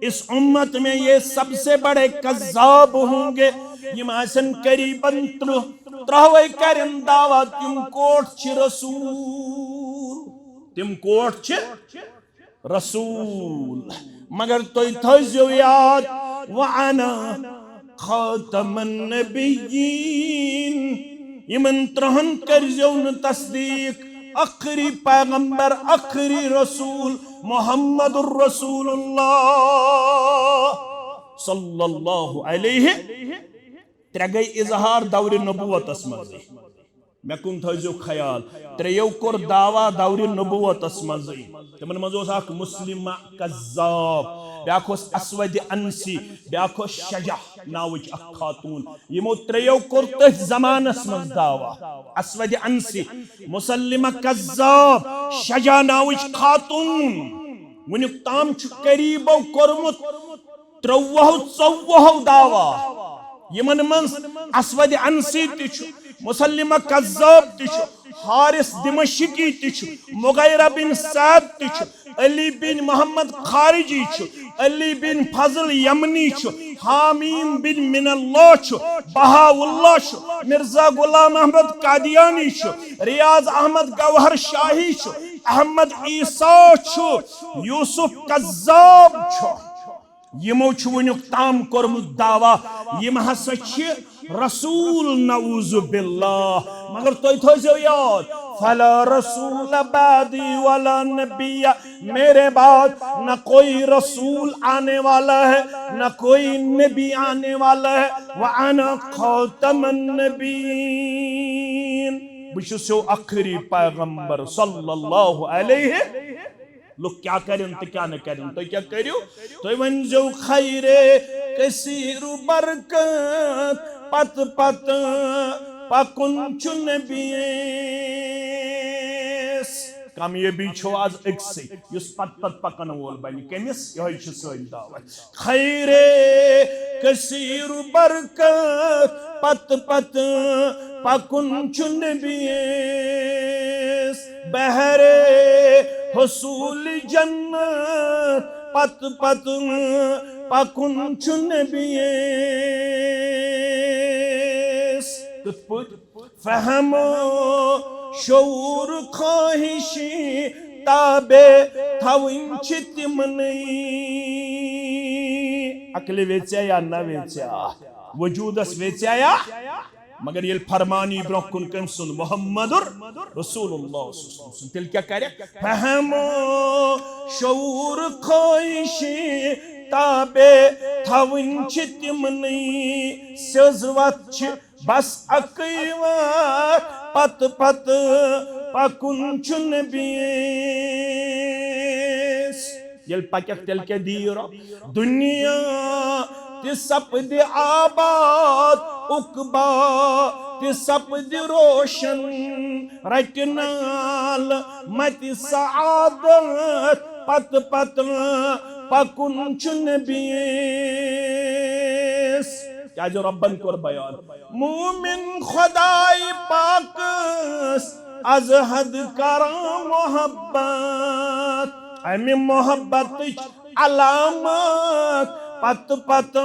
इस उम्मत में ये सबसे बड़े कज़्ज़ाब होंगे। यम आसन करीबन 30 करन दावा तिम कोट छ रसूल तिम कोट छ रसूल मगर तुई थो याद व अना खातमन नबिय्यीन यमन 30 करजो न तस्दीक आखिरी पैगंबर आखिरी रसूल मुहम्मदुर रसूलुल्लाह सल्लल्लाहु अलैहि त्रे गई इजहार दौर नबुवतस मज मे कुन थो ख्याल त्रेयो कोर दावा दौर नबुवतस मज तमन मज मुस्लिम कज़्ज़ाब ब्याख अस्वद अंसी ब्याख शजा नावच खातून यमो त्रेयो कोर तथ जमानस मज दावा अस्वद अंसी मुसल्लिमा कज़्ज़ाब शजा नावच खातून वनिक ताम करीबो कोरमुत 43-44 दावा यमन मन अस्वद अंसी तिछु मुसल्लिमा कज़्ज़ाब तिछु हारिस दिमश्की तिछु मुगैरा बिन साद तिछु अली बिन मोहम्मद खारिजी छु अली बिन फजल यमनी छु हामीम बिन मिनल्लाह छु बहाउल्लाह छु मिर्जा गुलाम अहमद कादियानी छु रियाज अहमद गौहर शाही छु अहमद ईसा छु यूसुफ कज़्ज़ाब छु यमो छु वनुक ताम कोरमुत दावा यम हसा छ रसूल नऊज़ु बिल्लाह मगर तुई थो याद फला रसूल बादी वाला नबिया मेरे बाद न कोई रसूल आने वाला है न कोई नबी आने वाला है व अना खातमन नबीन बुशो आखिरी पैगंबर सल्लल्लाहु अलैहि लोग क्या करें तो क्या न करें तो क्या करियो तो वन जो खैरे कसीरु बरकत पत पत पकुन चुन बीस कम ये बीचो आज एक से युस पत पत पकन वोल बनी केमिस यही चीज़ दावा खैरे कसीरु बरकत पत पत पकुन चुन बीस बहरे हुसूल जन्नत पत पत पकुन चुन बीस फहमो शऊर ख्वाहिशी ताबे थविन चितमनी अकल वेचा या न वेचा वजूदस वेचा या मगर ये फरमानी ब्रोकुन कम सुन मुहम्मदुर रसूलुल्लाह सुन तिल क्या करे फहमो शऊर ख्वाहिशी ताबे थविन चितमनी सजवत बस अकैवा पत पत पकुन चुन बीस ये पकक तिल के दीरो दुनिया सपद आबाद उकबा सपद रोशन रटनाल मत सआदत पत पत पकुन चुन बीस क्या जो रब्बन को बयान मोमिन खुदाई पाकस अज हद करा मोहब्बत अमी मोहब्बत अलामत पत पत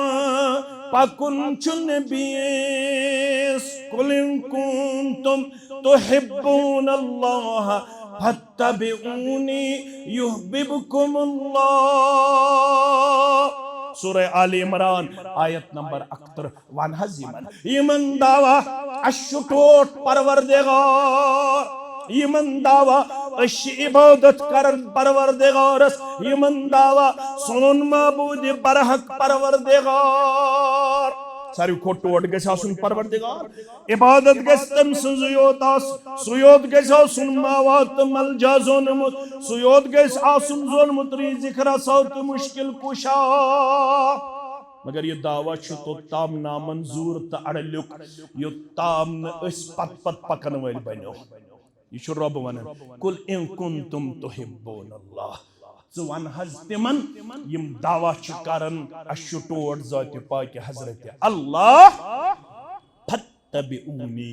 पकुन चुन बीस कुलिन कुंतुम तुहिब्बूनल्लाह फत्तबिऊनी युहब्बिबकुमुल्लाह सूरह आले इमरान आयत नंबर 71 यमन दावा अशुटोट परवरदिगार यमन दावा अश इबादत करन परवरदिगारस यमन दावा सोन माबूद बरहक परवरदिगार सारी को टोट गस आसुन परवरदिगार इबादत गस तम सुयोत आस सुयोत गस आसुन मावात मलजा जोनमुत सुयोत गस आसुन जोनमुत रिज़िक्र सौत मुश्किल कुशा मगर ये दावा तो ताम नामंजूर तो अड़लुक यो ताम न पत पत पकन वल बनो ये रब वन कुल इन कुंतुम तुहिब्बून अल्लाह ज़ वन हज तिमन यम दावा करन अशुटोट ज़ात पाक हजरत अल्लाह फत्तबिऊनी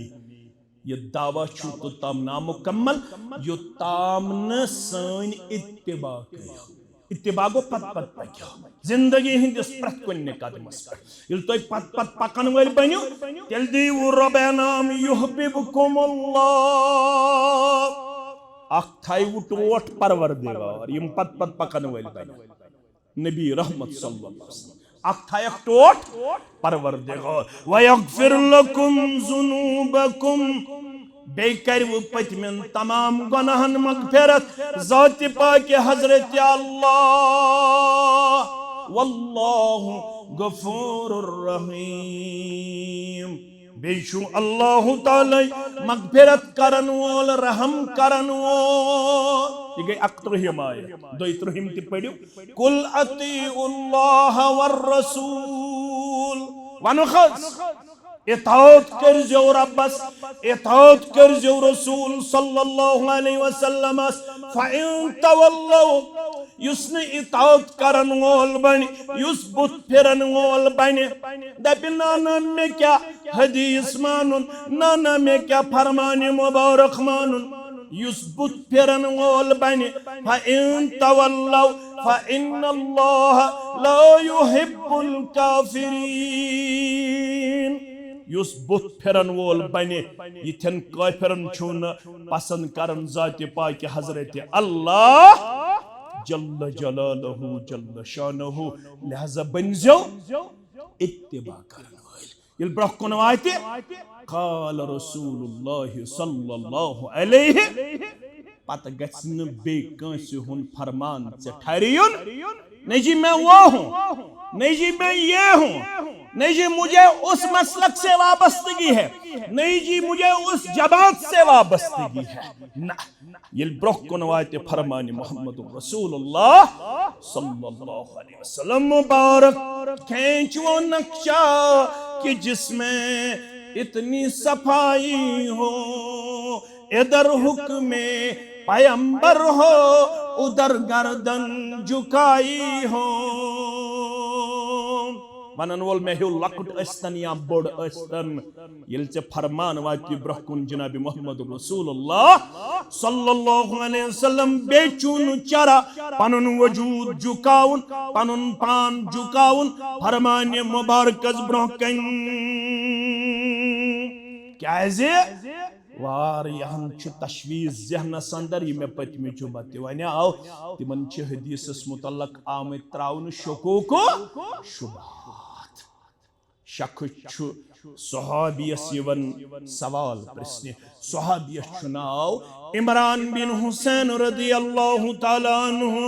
ये दावा तो ताम नामुकम्मल यो ताम न सन इत्तिबा करियो इत्तिबा गो पत पत पक्यो जिंदगी हिंदिस प्रत कुन्ने कदमस यिल तोय पत पत पकन वल बन्यो तेल दीव रब नाम युहब्बुकुमुल्लाह अख थायु टोट परवरदिगार यम पत पत पकन वल बन्यो नबी रहमत सल्लल्लाहु अलैहि वसल्लम अख थायक टोट परवरदिगार व यगफिर लकुम जुनूबकुम बेकर पतमन तमाम गुनाहन मगफिरत ज़ात पाक हजरत अल्लाह वल्लाहु गफूरुर रहीम बेशु अल्लाह ताला मगफिरत करन वोल रहम करन वोल ये गई अक्तरहिम आय दोइत्रहिम ति पढ़ियो कुल अतीउल्लाह वर रसूल वनखस इताअत करजो रब्बस इताअत करजो रसूल सल्लल्लाहु अलैहि वसल्लम फइन तवल्लु युसने इताअत करन वोल बन युस बुत फिरन वोल बन दपिना न में क्या हदीस मानुन ना में क्या फरमान मुबारक मानुन युस बुत फिरन वोल बन फइन तवल्लु फइन्नल्लाह ला युहिब्बुल काफिरीन युस बुत फिरन वोल बने यिथन काफिरन छुन पसंद करन ज़ात पाक हजरत अल्लाह जल्ल जलालहु जल्ल शानहु लिहाजा बनजो इत्तिबा करन वल यिल ब्रह कुन वाति क़ाल रसूलुल्लाह सल्लल्लाहु अलैहि पत गछन बे कंस हुन फरमान से ठहरियुन नहीं जी मैं वो हूं नहीं जी मैं ये हूं नहीं जी मुझे उस मसलक से वाबस्तगी है नहीं जी मुझे उस जमात से वाबस्तगी है ना ये ब्रोह को नवायते फरमानी मोहम्मद रसूलुल्लाह सल्लल्लाहु अलैहि वसल्लम मुबारक खींच वो नक्शा कि जिसमें इतनी सफाई हो इधर हुक्म पैगंबर हो उधर गर्दन झुकाई हो वनन वोल में हो लकुट अस्तन या बोड अस्तन यिल से फरमान वाति ब्रहकुन जनाब मोहम्मद रसूलुल्लाह सल्लल्लाहु अलैहि वसल्लम बेचुन चरा पनुन वजूद झुकाउन पनुन पान झुकाउन फरमान मुबारक ब्रहकन क्या है वार यहन तशवीश जहनस अंदर ये में पतमे बत वन आव तिमन हदीसस मुतल्लक आमत त्राउन शकूको शुबहात शक सहाबियस यवन सवाल प्रश्न सहाबियस नाव इमरान बिन हुसैन रदियल्लाहु ताला अन्हु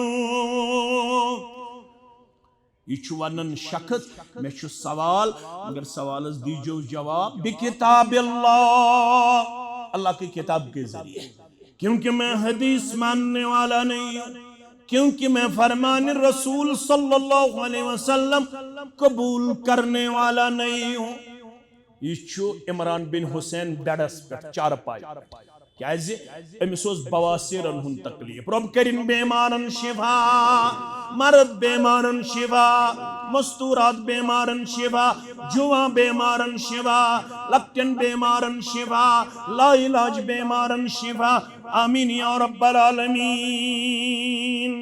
यह वन शख्स मे सवाल मगर सवालस दीजो जवाब बिकिताबिल्लाह अल्लाह की किताब के जरिए क्योंकि मैं हदीस मानने वाला नहीं हूं क्योंकि मैं फरमान रसूल सल्लल्लाहु अलैहि वसल्लम कबूल करने वाला नहीं हूं यह इमरान बिन हुसैन बेडस पे चारपाई क्या अमिस बवासीरन हुन तकलीफ रब करिन बेमारन शिफा मर्द बेमारन शिफा मस्तूरात बेमारन शिफा जुआ बेमारन शिफा लक्टन बेमारन शिफा लाइलाज बेमारन शिफा आमीन या रब्बल आलमीन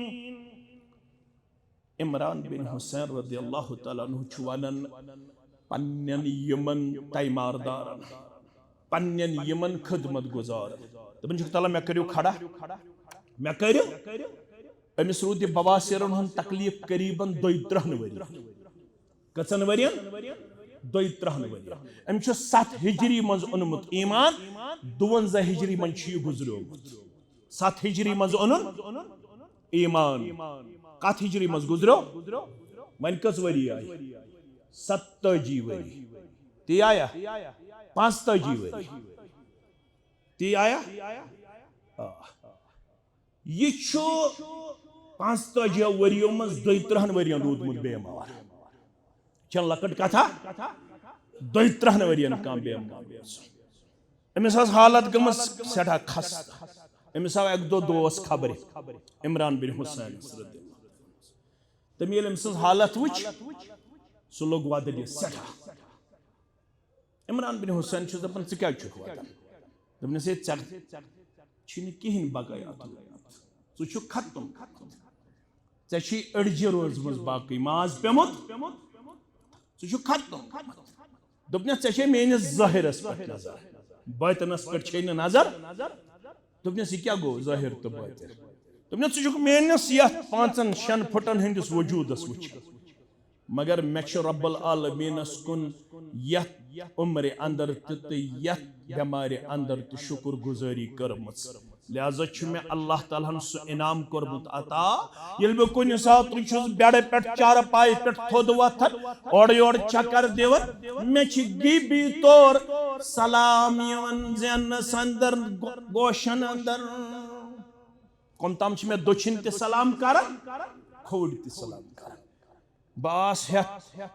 इमरान बिन हुसैन रदियल्लाहु ताला अन्हु छुवानन पन्नन यमन तैमारदारन पन्नन यमन खदमत गुजार दपन तला मे करियो खड़ा मे करियो अमिस रूद बवासीरन हुन तकलीफ करीबन 32 वरी कचन वरियन 32 वरी अम 7 हिजरी मज ओनमुत ईमान 52 हिजरी मन गुजरियोमुत 7 हिजरी मज ओनुन ईमान कत हिजरी मज गुजरो वन कस वरी आय 27 वरी ती आया 45 वरी ती आया ये 45 वरियों मज 32 वरियन रूदमुत बेमार चल लकट कथा 32 वरियन काम बेमार अमिस हालत गमस सेठा खस अमिस आव एक दो दोस खबर इमरान बिन हुसैन तम ये अमिस हालत वुच सह लोग वदन सेठा इमरान बिन हुसैन दपान क्या दपनस ये कहें बगायात छु खत्म चे अड़जि रोजमज बाकी माज पेमुत छु खत्म दपनस चे मेनिस ज़ाहिरस पे नजर बातनस पे नजर दपनस यह क्या गो ज़ाहिर तो बातिन दपनस छु मेनिस 5-6 फुटन हंदिस वजूदस वुच मगर मे रब्बुल आलमीनस कुन यथ उम्र अंदर यथ बेमार अंदर तो शुक्र गुजारी करमस लिहाजा मे अल्लाह ताला सह इनाम कोरमुत अता ये बह कुन सात बेड़ पे चार पाई पे थोद वथन ओर योर चक्कर दिवन मे गिबी तौर सलाम जेनस अंदर गोशन अंदर कम तम मे दक्षिण ते सलाम कर खोड़ ते सलाम कर बास हेत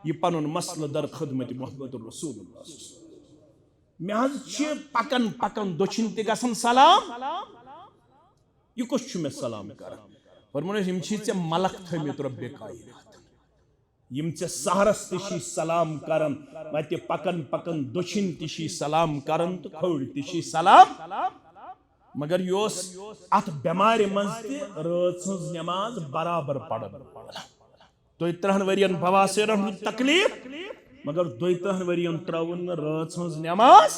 यह पन मसल दर खदमत मोहम्मद रसूलुल्लाह मे पकन पकन दक्षिण ते गसन सलाम यह कुछ मे सलाम कर े मलक थमित रब्बे कायनात यम चे सहरस ती सलाम करन वत पकन पकन दक्षिण ती सलाम करन तो खोड़ ती सलाम मगर योस अत बेमार मज रात नमाज बराबर पढ़न 32 वरियन बवासीरन तकलीफ मगर 32 वरियन त्रवन रात नमाज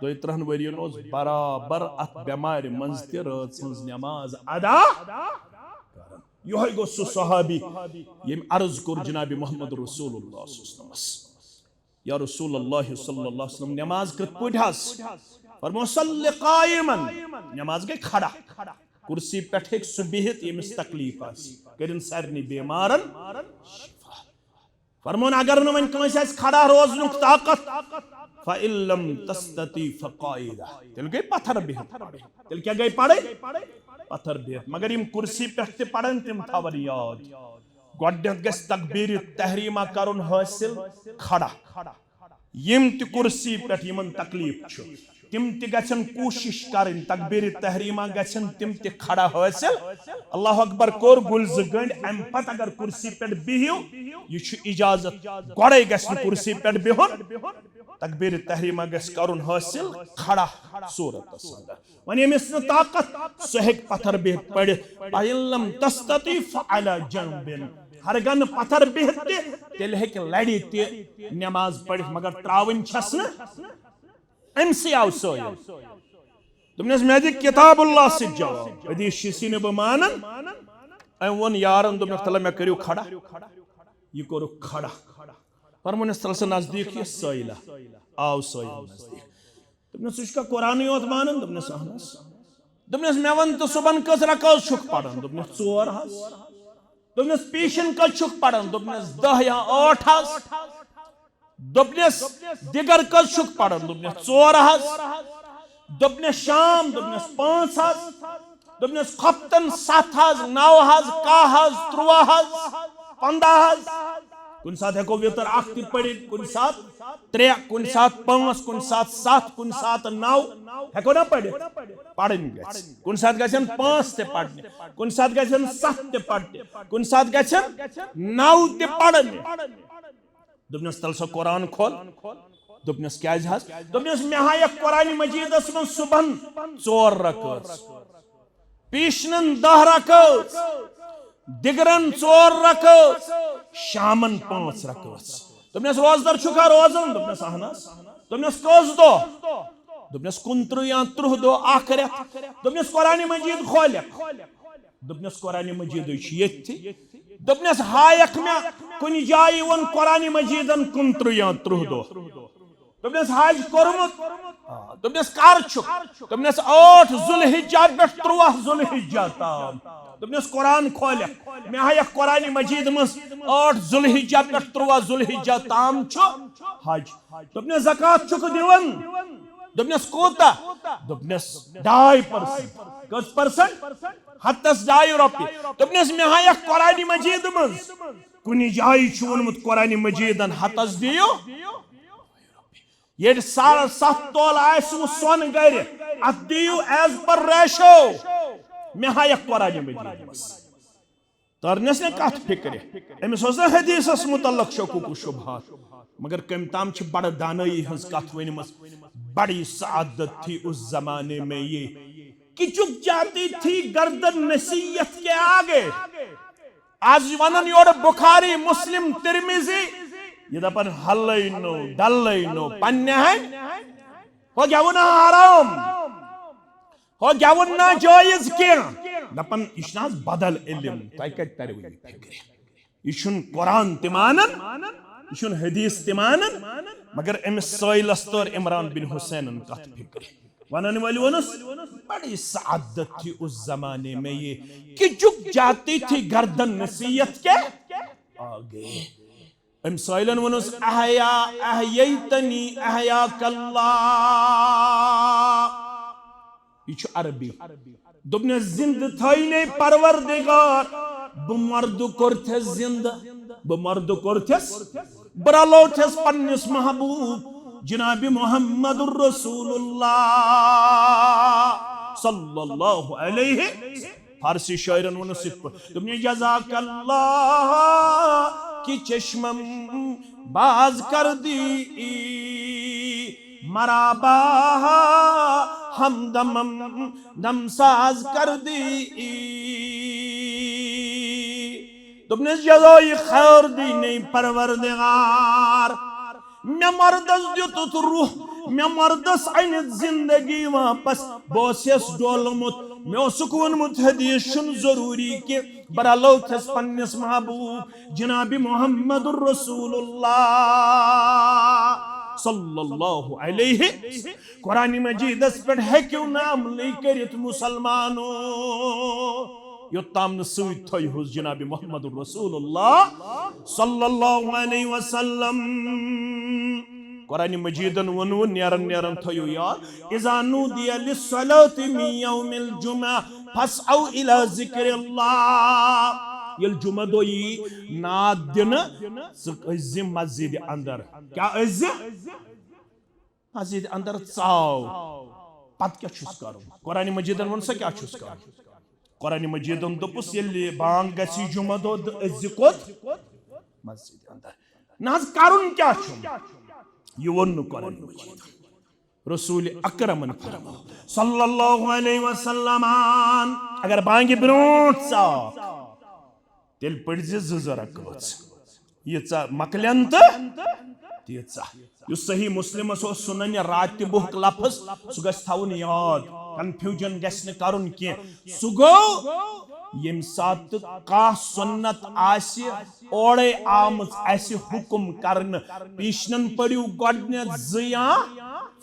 32 वरियन बराबर अत बेमार मज रात नमाज अदा यह गो सह सहाबी यम अर्ज कोर जनाब मोहम्मद रसूलुल्लाह या रसूलुल्लाह सल्लल्लाहु अलैहि वसल्लम नमाज कत पढ़स फरमो सल्लि कायमन नमाज गई खड़ा कुर्सी पे हेक सह बिहित यमिस तकलीफ करिन सारनी बेमारन फरमोन अगर न वन कंस खड़ा रोजनुक ताकत फइल्लम तस्तती फकाइदा तेल गई पत्थर बिहित तेल क्या गई पड़े पत्थर बिहित मगर यम कुर्सी पे पड़न तिम थवन याद गोडनेथ गस तकबीर तहरीमा करुन हासिल खड़ा यम ति कुर्सी पे यमन तकलीफ छु तिम ति गछन कोशिश करें तकबीर तहरीमा गछन तिम ति खड़ा हासिल अल्लाह अकबर कोर गुलज गंड अम पत अगर कुर्सी पे बिहियो यह इजाजत गोड़े गछन कुर्सी पे बिहुन तकबीर तहरीमा गस करुन हासिल खड़ा सूरत वन यमिस न ताकत सह पत्थर बिहित पढ़ इल्लम तस्तती फअला जंबिन हरगन पत्थर बिहित तेल हेक लड़ी ते नमाज पढ़ मगर त्रावन छस न अमसे आव सोयल तुमने मे दि किताबुल्लाह से जवाब हदीस शिसी ने बमानन अम वन यारन तुमने तला मे करियो खड़ा यह करो खड़ा फरमोन तल से नजदीक ये सोइला आव सोइल नजदीक तुमने सुशका कुरान योत मानन तुमने सहनस तुमने मे वन तो सुबन कस रकात छुक पढ़न तुमने 4 हस तुमने पीशन कस छुक पढ़न तुमने 10 या 8 हस दोपनेस दिगर कस छुक पढ़न दोपनेस 4 हस दोपनेस शाम दोपनेस 5 हस दोपनेस खप्तन 7 हस 9 हस 10 हस 13 हस 15 हस कुन साथ हेको वितर अख ति पढ़ि कुन साथ 3 कुन साथ 5 कुन साथ 7 कुन साथ 9 हेको ना पढ़ि पढ़न गछ कुन साथ गछन 5 ते पढ़ने कुन साथ गछन 7 ते पढ़ने कुन साथ गछन 9 ते पढ़ने दुपनस तल सो कुरान खोल दुपनस क्या हस दुपनस मे हाय कुरान मजीदस मन सुबह 4 रकात पीशनन 10 रकात दिगरन 4 रकात शामन 5 रकात दुपनस रोजदर छुका रोजन दुपनस आहनस दुपनस कस दो दुपनस 29 या 30 दो आखरत दुपनस कुरान मजीद खोल दुपनस कुरान मजीद यथि दुपनस हायक मे कुनि जाय वन कुरान मजीदन 29 या 30 दो दोपनस हज कोरमुत दोपनस कर दोपनस 8 जुलहिज्जा पे 13 जुलहिज्जा ताम दोपनस कुरान खोल मे हाय कुरान मजीद मस 8 जुलहिज्जा पे 13 जुलहिज्जा ताम हज दोपनस ज़कात छुक दिवन दोपनस कोता दोपनस 2% कस परसेंट हतस 2 रुपये दोपनस मे हाय कुरान मजीद मस कुनि जाय छु वोनमुत कुरान मजीदन हतस दियो ये 7.5 तोल आसु सोन गर अत दियो एज पर रेशो मे हाय कुरान मजीद मस तरनस ने कथ फिक्र अमिस हदीसस मुतल्लक शकूक शुबहात मगर कम ताम बड़ दानई हज कथ वनमस बड़ी सआदत थी उस जमाने में ये कि चुप जाती थी गर्दन नसीहत के आगे आज वनन योर बुखारी मुस्लिम तिरमिजी ये दपन हल्लैनो डल्लैनो पन्ने है हो गया वो ना हराम हो गया वो ना जायज के दपन इश्नाज बदल इल्म ताई कट तरवे फिक्र इशुन कुरान तिमानन इशुन हदीस तिमानन मगर एम सैलस तोर इमरान बिन हुसैन कथ फिक्र वनन वाली वनस बड़ी सआदत थी उस जमाने में ये कि झुक जाती थी गर्दन नसीहत के आगे एम सैलन वनस अहया अहयतनी अहया कल्लाह ये अरबी दोपने जिंद थईने परवरदिगार बमर्द कोरथे जिंद बमर्द कोरथेस बरलोथेस पन्निस महबूब जनाब मुहम्मदुर रसूलुल्लाह सल्लल्लाहु अलैहि फारसी शायरन वनस तुमने जज़ाकल्लाह की चश्मम बाज कर दी मराबा हमदम दमसाज कर दी तुमने जज़ाई खैर दी नहीं परवरदिगार मैं मर्दस दितुत रूह मैं मर्दस अन जिंदगी वापस बोसियस डोलमुत मैं वोनमुत हदीस जरूरी के बरलो थस पन्निस महबूब जनाब मुहम्मदुर रसूलुल्लाह सल्लल्लाहु अलैहि कुरान मजीदस पे हेक्यू नाम लेकरित मुसलमानो योत्ताम सूत थई हुस जनाब मुहम्मदुर रसूलुल्लाह सल्लल्लाहु अलैहि वसल्लम कुरान मजीदन वनु नेरन नेरन थयो यार इज़ा नूदिया लिस्सलाति मिन यौमिल जुमा फसऔ इला जिक्रिल्लाह यल जुमा दोई नादिन सज़ मस्जिद अंदर क्या अज़ मस्जिद अंदर चाव पत क्या छुस करो कुरान मजीदन वन सा क्या छुस करो कुरान मजीदन दोपुस यल्ले बांग गसी जुमा दो अज़ कोत मस्जिद अंदर नाज करुन क्या छु ये वन कुरान मजीद रसूल अकरमन फरमा सल्लल्लाहु अलैहि वसल्लम अगर बांगे ब्रोट सा तेल पड़ज जरा कच ये मकलन तो तीचा युस सही मुस्लिम सुनन रात बुक लफ्ज सह गस थवन याद कंफ्यूजन गस न करन के सह गो यम सात का सुन्नत आसि ओड़े आमज आसि हुकुम करन पीशनन पड़ियो गडने जिया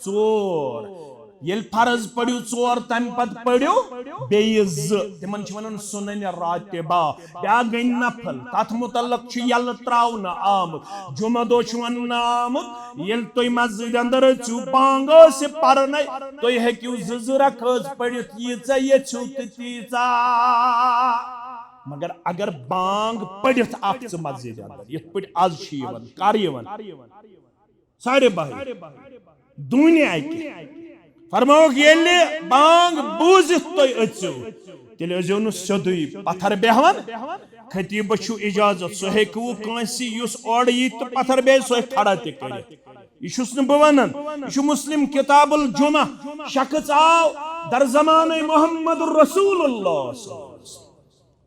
चोर येल फर्ज पड़ियो चोर तम पत पड़ियो बेइज तिमन छ वनन सुनन रातिबा या गई नफल तथ मुतल्लक छ यल त्रावन आम जुमा दो छ वन आम येल तोय मस्जिद अंदर छु बांग से परनै तोय हेक्यू जजरा खज पड़ित यीचा ये छु तीचा मगर अगर बांग पड़ित आख मस्जिद अंदर ये पड़ आज छ यवन कर यवन सारे भाई दुनिया आके फरमाओ येले बांग बूजित तोय अचो तेल अजो नु सदुई पत्थर बेहवन खतीब छु इजाजत सो हेकु कांसी युस ओड यी तो पत्थर बे सो खड़ा ते करे इशुस न बवनन इशु मुस्लिम किताबुल जुमा शख्स आओ दर जमाने मुहम्मदुर रसूलुल्लाह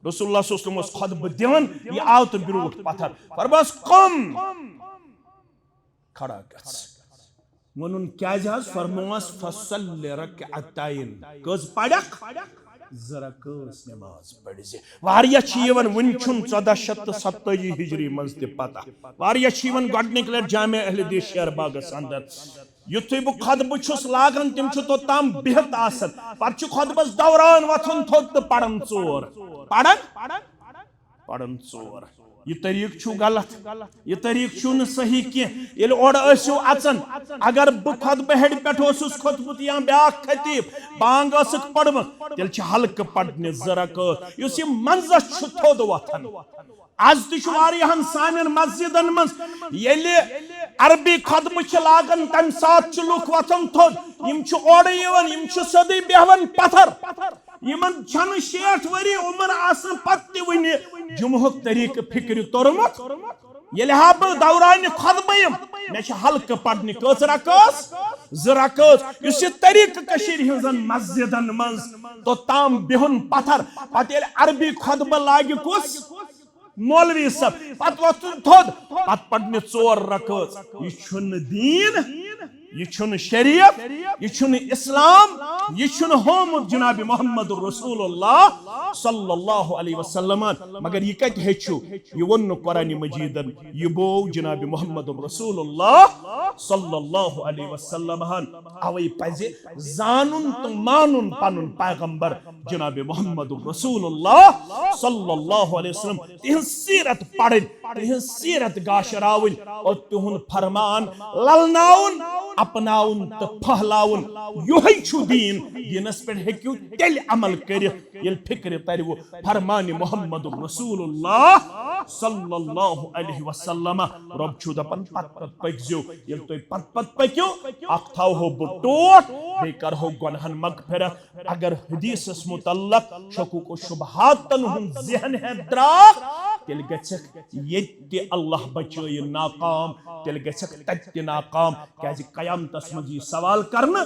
रसूलुल्लाह सल्लल्लाहु अलैहि वसल्लम खुतबा दिवन ये आओ तो बिरोट पत्थर फरमास कम खड़ा गस वनुन क्या जहाज फरमास फसल रकअतैन कज पड़क जरा कस नमाज पढ़ जे वारिया छी यवन वुनछुन 1427 हिजरी मंज ते पता वारिया छी यवन गडनिक लट जामिया अहले हदीस शेरबागस अंदर युथुय बु खतब छुस लागन तिम छु तो ताम बिहत आसन पर छु खतबस दौरान वथुन थोत पड़न चोर पड़न चोर ये तरीक छु गलत ये तरीक छु न सही के येल ओड असु अचन अगर ब खतब हेड पेठ ओसुस खतबुत या ब्या खतीब बांग असक पड़म तेल छ हल्क पड़ने जरा क युस ये मंजस छु थोद वथन आज तुम सान मस्जिदन मज ये अरबी खतब लागन तम सात लुक वथन थोद ओर सदी बेहवन पत्थर यमन छन 60 वरी उम्र आसन पत्त वन जुमहुक तरीक फिक्र तोरमुत ये हा बह दौरान खतबयम मे हल्क पड़ने कस रकस ज रकस इस तरीक हजन मस्जिदन मज तो ताम बेहुन पत्थर पत अरबी खतब लाग कुस मौलवी सब पत वथुन थोद पत पड़ने 4 रकस यह दीन यह शरीयत यह इस्लाम यह होमुत जनाब मोहम्मद रसूलुल्लाह सल्लल्लाहु अलैहि वसल्लम मगर यह कत हेचु यह वोन कुरान मजीदन यह बो जनाब मोहम्मद रसूलुल्लाह सल्लल्लाहु अलैहि वसल्लम अवै पजे जानुन तो मानुन पनुन पैगंबर जनाब मोहम्मद रसूलुल्लाह सल्लल्लाहु अलैहि वसल्लम तिह सीरत पढ़न तिह सीरत गाशरावन और तिहुन फरमान ललनाउन अपनाउन तो फहलाउन युही छु दीन दीनस पे हेक्यू तेल अमल कर ये फिक्र तरव फरमान मोहम्मद रसूलुल्लाह सल्लल्लाहु अलैहि वसल्लम रब छु दपन पत पत पकजो ये तो पत पत पक्यो अख थाव हो बुटोट बे कर हो गुनहन मगफिरत अगर हदीस मुतल्लक शकुक शुबहातन हुन ज़हन है द्राक तेल गछक ये अल्लाह बचय नाकाम तेल गछक तत नाकाम क्या कयामतस मज सवाल करना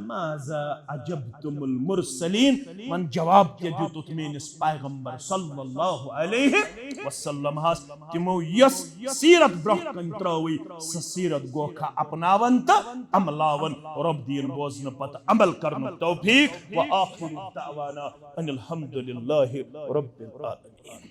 माजा अजबतुमुल मुरसलीन मन जवाब के दितुत मेनिस पैगंबर सल्लल्लाहु अलैहि वसल्लम हास तिमो यस सीरत ब्रह कन त्रवी सीरत गोखा अपनावन त अमलावन रब दीन बोजन पत अमल करन तौफीक व आखिर दावाना अनिल हम्दुलिल्लाहि रब्बिल आलमीन।